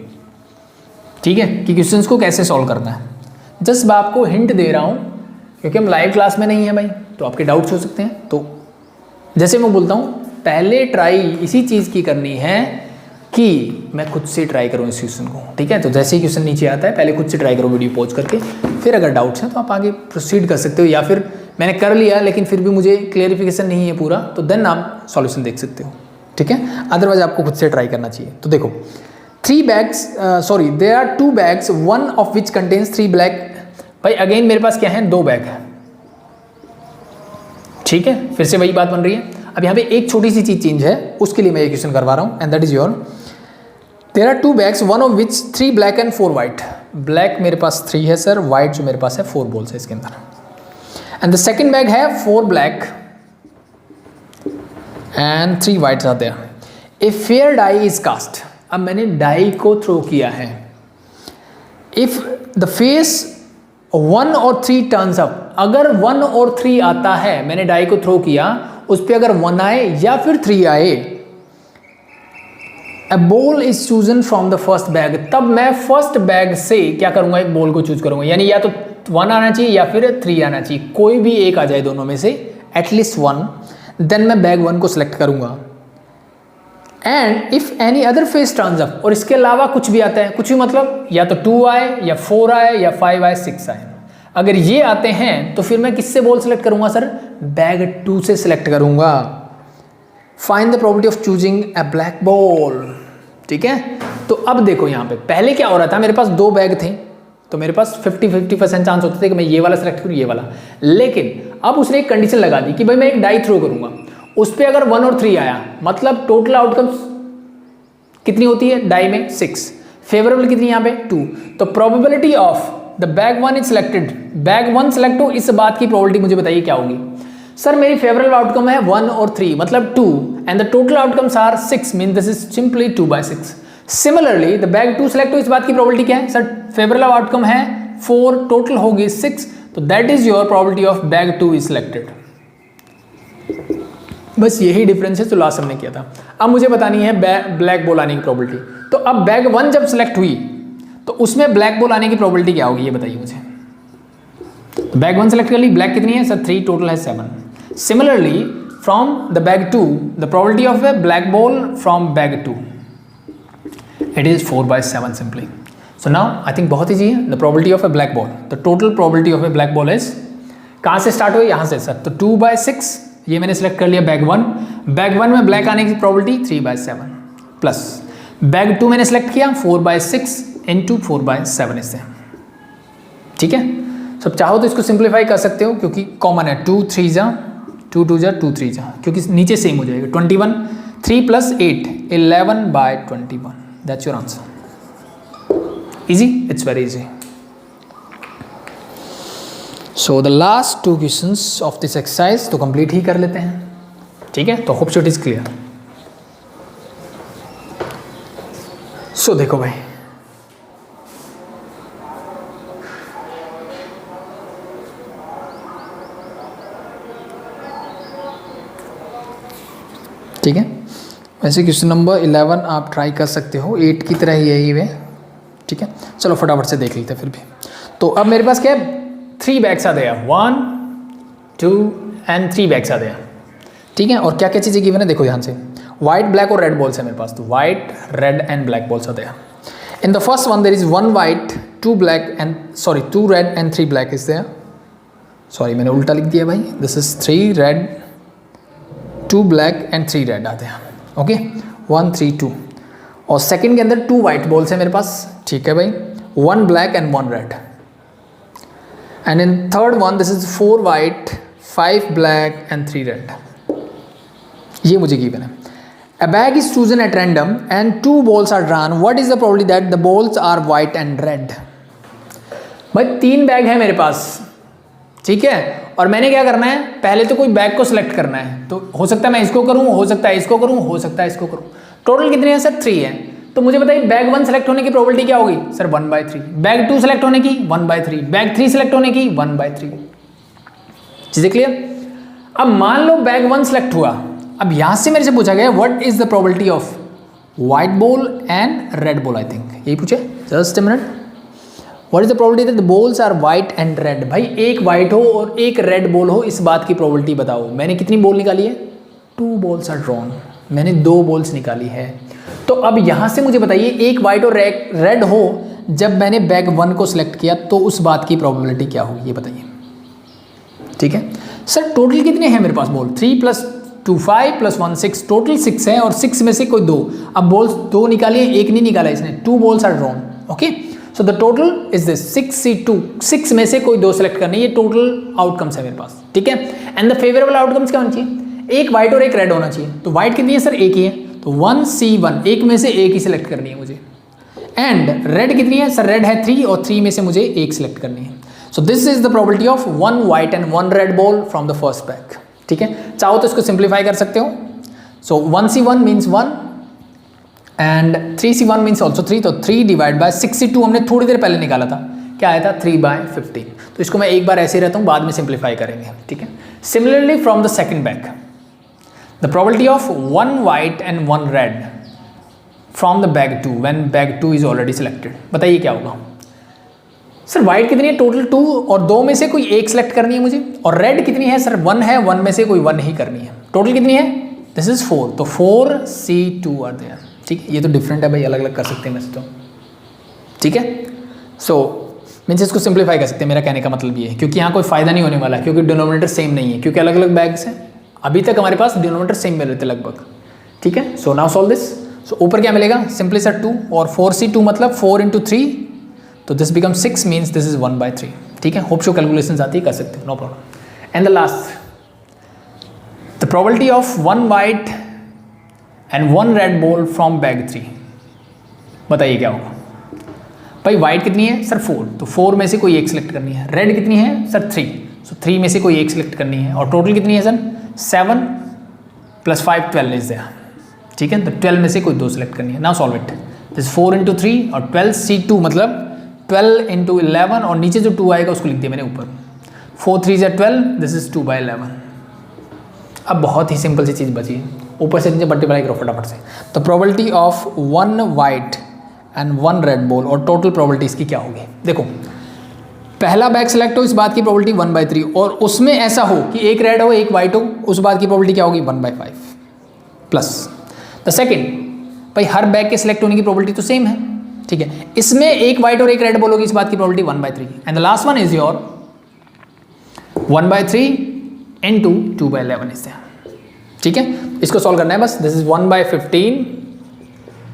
ठीक है, कि क्वेश्चंस को कैसे सॉल्व करना है। जस्ट मैं आपको हिंट दे रहा हूँ, क्योंकि हम लाइव क्लास में नहीं है भाई, तो आपके डाउट्स हो सकते हैं। तो जैसे मैं बोलता हूँ, पहले ट्राई इसी चीज़ की करनी है कि मैं खुद से ट्राई करूँ इस क्वेश्चन को। ठीक है, तो जैसे ही क्वेश्चन नीचे आता है पहले खुद से ट्राई करो वीडियो पॉज करके, फिर अगर डाउट्स हैं तो आप आगे प्रोसीड कर सकते हो, या फिर मैंने कर लिया लेकिन फिर भी मुझे क्लियरिफिकेशन नहीं है पूरा, तो देन आप सॉल्यूशन देख सकते हो। ठीक है, अदरवाइज आपको खुद से ट्राई करना चाहिए। तो देखो 3 bags, there are 2 bags, one of which contains 3 black। भाई अगेन मेरे पास क्या है, 2 बैग है। ठीक है, फिर से वही बात बन रही है। अब यहाँ पे एक छोटी सी चीज चेंज है, उसके लिए मैं ये क्वेश्चन करवा रहा हूँ, and that is your there are 2 bags, one of which 3 black and 4 white। Black मेरे पास 3 है सर, वाइट जो मेरे पास है 4 बॉल्स है इसके अंदर। एंड द सेकेंड बैग है 4 black and 3 whites आते हैं। A fair die is cast. अब मैंने डाई को थ्रो किया है। इफ द फेस 1 और 3 टर्न्स अप, अगर 1 और 3 आता है, मैंने डाई को थ्रो किया, उस पर अगर 1 आए या फिर 3 आए, a ball is chosen from the first bag, तब मैं फर्स्ट बैग से क्या करूंगा, एक बॉल को चूज करूंगा। यानी या तो 1 आना चाहिए या फिर 3 आना चाहिए, कोई भी एक आ जाए दोनों में से, एटलीस्ट 1, देन मैं बैग 1 को सिलेक्ट करूंगा। And if any other face turns up, और इसके अलावा कुछ भी आता है, कुछ भी मतलब या तो 2 आए या 4 आए या 5 आए 6 आए, अगर ये आते हैं तो फिर मैं किससे बॉल सेलेक्ट करूंगा सर, बैग 2 से सिलेक्ट करूंगा। Find the probability of choosing a black ball. ठीक है, तो अब देखो यहाँ पे पहले क्या हो रहा था, मेरे पास 2 बैग थे, तो मेरे पास 50-50% चांस होते थे कि मैं ये वाला सेलेक्ट करूँ, ये वाला। लेकिन अब उसने एक कंडीशन लगा दी कि भाई मैं एक डाई थ्रो करूंगा, उस पर अगर 1 और 3 आया, मतलब टोटल आउटकम्स कितनी होती है डाई में, 6, फेवरेबल कितनी यहाँ पे 2, तो probability of the bag 1 is selected, bag 1 select हो, इस बात की प्रोबेबिलिटी मुझे बताइए क्या होगी। सर मेरी फेवरेबल आउटकम है 1 और 3, मतलब 2, and the total outcomes are 6, mean this is simply 2/6। Similarly the bag 2 select हो, इस बात की प्रोबेबिलिटी क्या है सर, फेवरेबल आउटकम है 4, टोटल होगी 6, तो that is your probability of bag 2 is selected. बस यही डिफरेंस है जो लास्ट हमने किया था। अब मुझे बतानी है ब्लैक बॉल आने की प्रोबेबिलिटी। तो अब बैग 1 जब सिलेक्ट हुई तो उसमें ब्लैक बॉल आने की प्रोबेबिलिटी क्या होगी, ये बताइए मुझे। बैग 1 सेलेक्ट कर ली, ब्लैक कितनी है सर 3, टोटल है 7। Similarly from the bag 2, the probability of A black ball from bag 2, it is 4/7 simply. So now I think बहुत ईजी है। The probability of A black ball, the total probability of A black ball is, कहाँ से start हुई, यहाँ से sir, तो 2/6, ये मैंने सेलेक्ट कर लिया बैग 1, बैग 1 में ब्लैक आने की प्रोबेबिलिटी 3/7, प्लस बैग 2 मैंने सेलेक्ट किया 4/6 इंटू 4/7 इससे। ठीक है, सब चाहो तो इसको सिंप्लीफाई कर सकते हो, क्योंकि कॉमन है, 2 3 जा 2 2 जा 2 3 जा, क्योंकि नीचे सेम हो जाएगा। 21, 3 + 8 11/21, that's your answer. Easy, it's very easy. So the last 2 questions of this exercise तो कंप्लीट ही कर लेते हैं। ठीक है, तो hope so it is clear. So देखो भाई, ठीक है, वैसे क्वेश्चन नंबर 11 आप ट्राई कर सकते हो, 8 की तरह ही है ये वे। ठीक है, चलो फटाफट से देख लेते हैं फिर भी। तो अब मेरे पास क्या है, 3 बैग्स आ गया, 1 2 एंड 3 बैग्स आ गया। ठीक है, और क्या क्या चीज़ें गिवन है देखो ध्यान से। व्हाइट, ब्लैक और रेड बॉल्स है मेरे पास, तो white, red and black balls आते हैं। In the first one there is 1 white 2 black and 2 red and 3 black is there. Sorry मैंने उल्टा लिख दिया भाई, this is 3 red 2 black and 3 red आते हैं। ओके 1 3 2। और सेकंड के अंदर 2 व्हाइट बॉल्स है मेरे पास, ठीक है भाई, 1 black and 1 red. And in third one this is 4 white 5 black and 3 red. ये मुझे गिवन है। A bag is chosen at random and 2 balls are drawn. What is the probability that the balls are white and red? भाई 3 bag है मेरे पास, ठीक है, और मैंने क्या करना है, पहले तो कोई बैग को सिलेक्ट करना है। तो हो सकता है मैं इसको करूं, हो सकता है इसको करूं, हो सकता है इसको करूं। टोटल कितने हैं सर? 3 है। तो मुझे बताइए बैग 1 सेलेक्ट होने की प्रोबेबिलिटी क्या होगी सर? 1/3। बैग 2 सेलेक्ट होने की 1/3। बैग 3 सेलेक्ट होने की 1/3। चीजें क्लियर? अब मान लो बैग 1 सेलेक्ट हुआ, अब यहां से मेरे से पूछा गया what is the probability of white ball and red ball, I think यही पूछे। Just a minute, what is the probability that the balls are white and red. भाई एक व्हाइट हो और एक रेड बॉल हो, इस बात की प्रोबेबिलिटी बताओ। मैंने कितनी बॉल निकाली है? 2 बॉल्स आर ड्रॉन, मैंने 2 बॉल्स निकाली है। तो अब यहां से मुझे बताइए एक व्हाइट और रेड हो जब मैंने बैग 1 को सिलेक्ट किया, तो उस बात की प्रोबेबिलिटी क्या होगी ये बताइए। ठीक है सर, टोटल कितने हैं मेरे पास बॉल? 3 + 2 5 + 1 6, टोटल 6 है और 6 में से कोई 2। अब बॉल्स 2 निकालिए, एक नहीं निकाला इसने, 2 balls are drawn. Okay so the total is this 6C2, 6 में से कोई 2 सेलेक्ट करनी है, ये टोटल आउटकम्स है मेरे पास। ठीक है, एंड द फेवरेबल आउटकम्स क्या होना चाहिए? एक व्हाइट और एक रेड होना चाहिए। तो व्हाइट कितनी है सर? एक ही है, तो 1C1, एक में से एक ही सिलेक्ट करनी है मुझे। एंड रेड कितनी है सर? रेड है 3 और 3 में से मुझे एक सिलेक्ट करनी है। सो this is the probability of 1 white and 1 red ball from the first bag. ठीक है, चाहो तो इसको सिंप्लीफाई कर सकते हो। सो 1C1 means 1 and 3C1 means also 3, तो 3 डिवाइड बाय 6C2 हमने थोड़ी देर पहले निकाला था, क्या आया था? 3/15। तो इसको मैं एक बार ऐसे ही रहता हूँ, बाद में सिंप्लीफाई करेंगे। ठीक है, similarly from the second bag the probability of 1 white and 1 red from the bag 2 when bag 2 is already selected. बताइए क्या होगा सर? व्हाइट कितनी है? टोटल 2 और 2 में से कोई एक सिलेक्ट करनी है मुझे। और रेड कितनी है सर? 1 है, 1 में से कोई 1 ही करनी है। टोटल कितनी है? दिस इज 4, तो 4C2 आर देयर। ठीक है, ये तो डिफरेंट है भाई, अलग अलग कर सकते हैं वैसे तो। ठीक है, सो मीन्स इसको सिंप्लीफाई कर सकते हैं, मेरा कहने का मतलब ये है, क्योंकि यहाँ कोई फायदा नहीं होने वाला है, क्योंकि डिनोमिनेटर सेम नहीं है, क्योंकि अलग अलग बैग्स हैं। अभी तक हमारे पास डिनोमिनेटर सेम मिल रहे थे लगभग। ठीक है, सो नाउ सॉल्व दिस। सो ऊपर क्या मिलेगा? सिंपली सर 2 और 4C2 मतलब 4 × 3, तो this become 6 means this is 1/3। ठीक है, होप शो कैलकुलेशन आती है, कर सकते हो, no problem. And the last the probability of 1 white and 1 red ball from bag 3। बताइए क्या होगा भाई? व्हाइट कितनी है सर? 4, तो 4 में से कोई एक सिलेक्ट करनी है। रेड कितनी है सर? 3, सो 3 में से कोई एक सिलेक्ट करनी है। और टोटल कितनी है सर? 7 + 5 12 is there. ठीक है, तो 12 में से कोई 2 सिलेक्ट करनी है। Now solve it. दिस 4 × 3 और 12C2 मतलब 12 × 11 और नीचे जो 2 आएगा उसको लिख दिया मैंने ऊपर। 4 3 = 12, दिस इज 2/11। अब बहुत ही सिंपल सी चीज़ बची है, ऊपर से नीचे मल्टीप्लाई करो फटाफट से। तो probability of 1 white and 1 red ball और टोटल प्रोबेबिलिटी इसकी क्या होगी? देखो, पहला बैग सेलेक्ट हो, इस बात की प्रोबेबिलिटी 1/3, और उसमें ऐसा हो कि एक रेड हो एक व्हाइट हो, उस बात की प्रोबेबिलिटी क्या होगी? 1/5 प्लस द सेकेंड। भाई हर बैग के सिलेक्ट होने की प्रोबेबिलिटी तो सेम है। ठीक है, इसमें एक व्हाइट और एक रेड बॉल होगी, इस बात की probability 1/3। And the last one is your 1/3 × 2/11 is there. ठीक है, इसको सॉल्व करना है बस। This is 1/15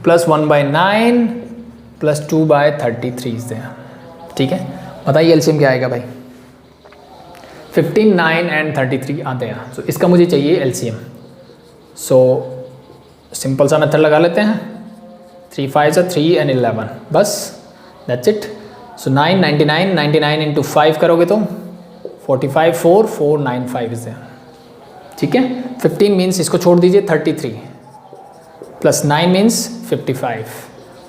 + 1/9 + 2/33 is there. ठीक है, बताइए एलसीएम क्या आएगा भाई? 15 9 एंड 33 आते हैं, सो इसका मुझे चाहिए एलसीएम। सो सिंपल सा मेथड लगा लेते हैं, 3 5 3 एंड 11, बस दैट्स इट। सो 9 99 99 × 5 करोगे तो 45 4 495 इज देयर। ठीक है, 15 मीन्स इसको छोड़ दीजिए 33 + 9 मीन्स 55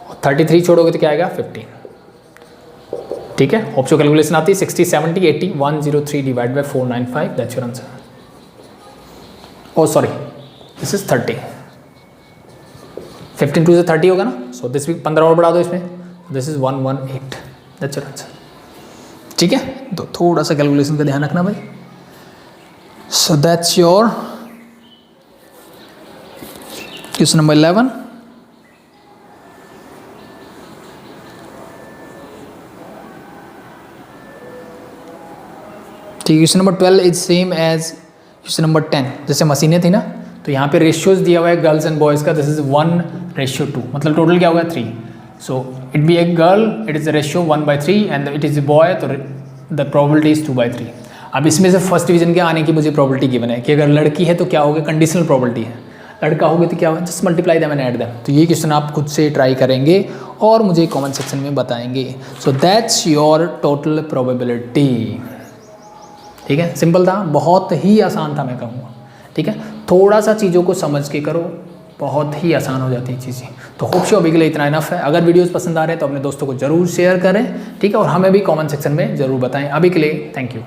और 33 छोड़ोगे तो क्या आएगा? 15। ठीक है, ऑप्शन कैलकुलेशन आती है 60 70 80 103 divide by 495, that's your answer. Oh sorry, this is 30। 15 2 से 30 होगा ना, सो दिस भी 15 और बढ़ा दो इसमें, this is 118, that's your answer. ठीक है, तो थोड़ा सा कैलकुलेशन का ध्यान रखना भाई। So that's your question number 11, ठीक है। Question number 12 is same as question number 10। जैसे मशीनें थी ना, तो यहाँ पे रेशियोज दिया हुआ है गर्ल्स एंड बॉयज़ का, दिस इज 1:2, मतलब टोटल क्या होगा 3। So it be a girl, it is a ratio 1/3 and it is a boy, तो द प्रोबेबिलिटी इज 2/3। अब इसमें से फर्स्ट डिवीजन के आने की मुझे प्रोबेबिलिटी गिवन है कि अगर लड़की है तो क्या होगा, कंडीशनल प्रोबेबिलिटी है, लड़का होगा तो क्या होगा, just multiply them and add them. तो ये क्वेश्चन आप खुद से ट्राई करेंगे और मुझे कमेंट सेक्शन में बताएंगे। सो दैट्स योर टोटल प्रोबेबिलिटी। ठीक है, सिंपल था, बहुत ही आसान था मैं कहूँगा। ठीक है, थोड़ा सा चीज़ों को समझ के करो, बहुत ही आसान हो जाती है चीज़ें। तो होप सो अभी के लिए इतना इनफ है। अगर वीडियोस पसंद आ रहे हैं तो अपने दोस्तों को जरूर शेयर करें, ठीक है, और हमें भी कमेंट सेक्शन में ज़रूर बताएं। अभी के लिए थैंक यू।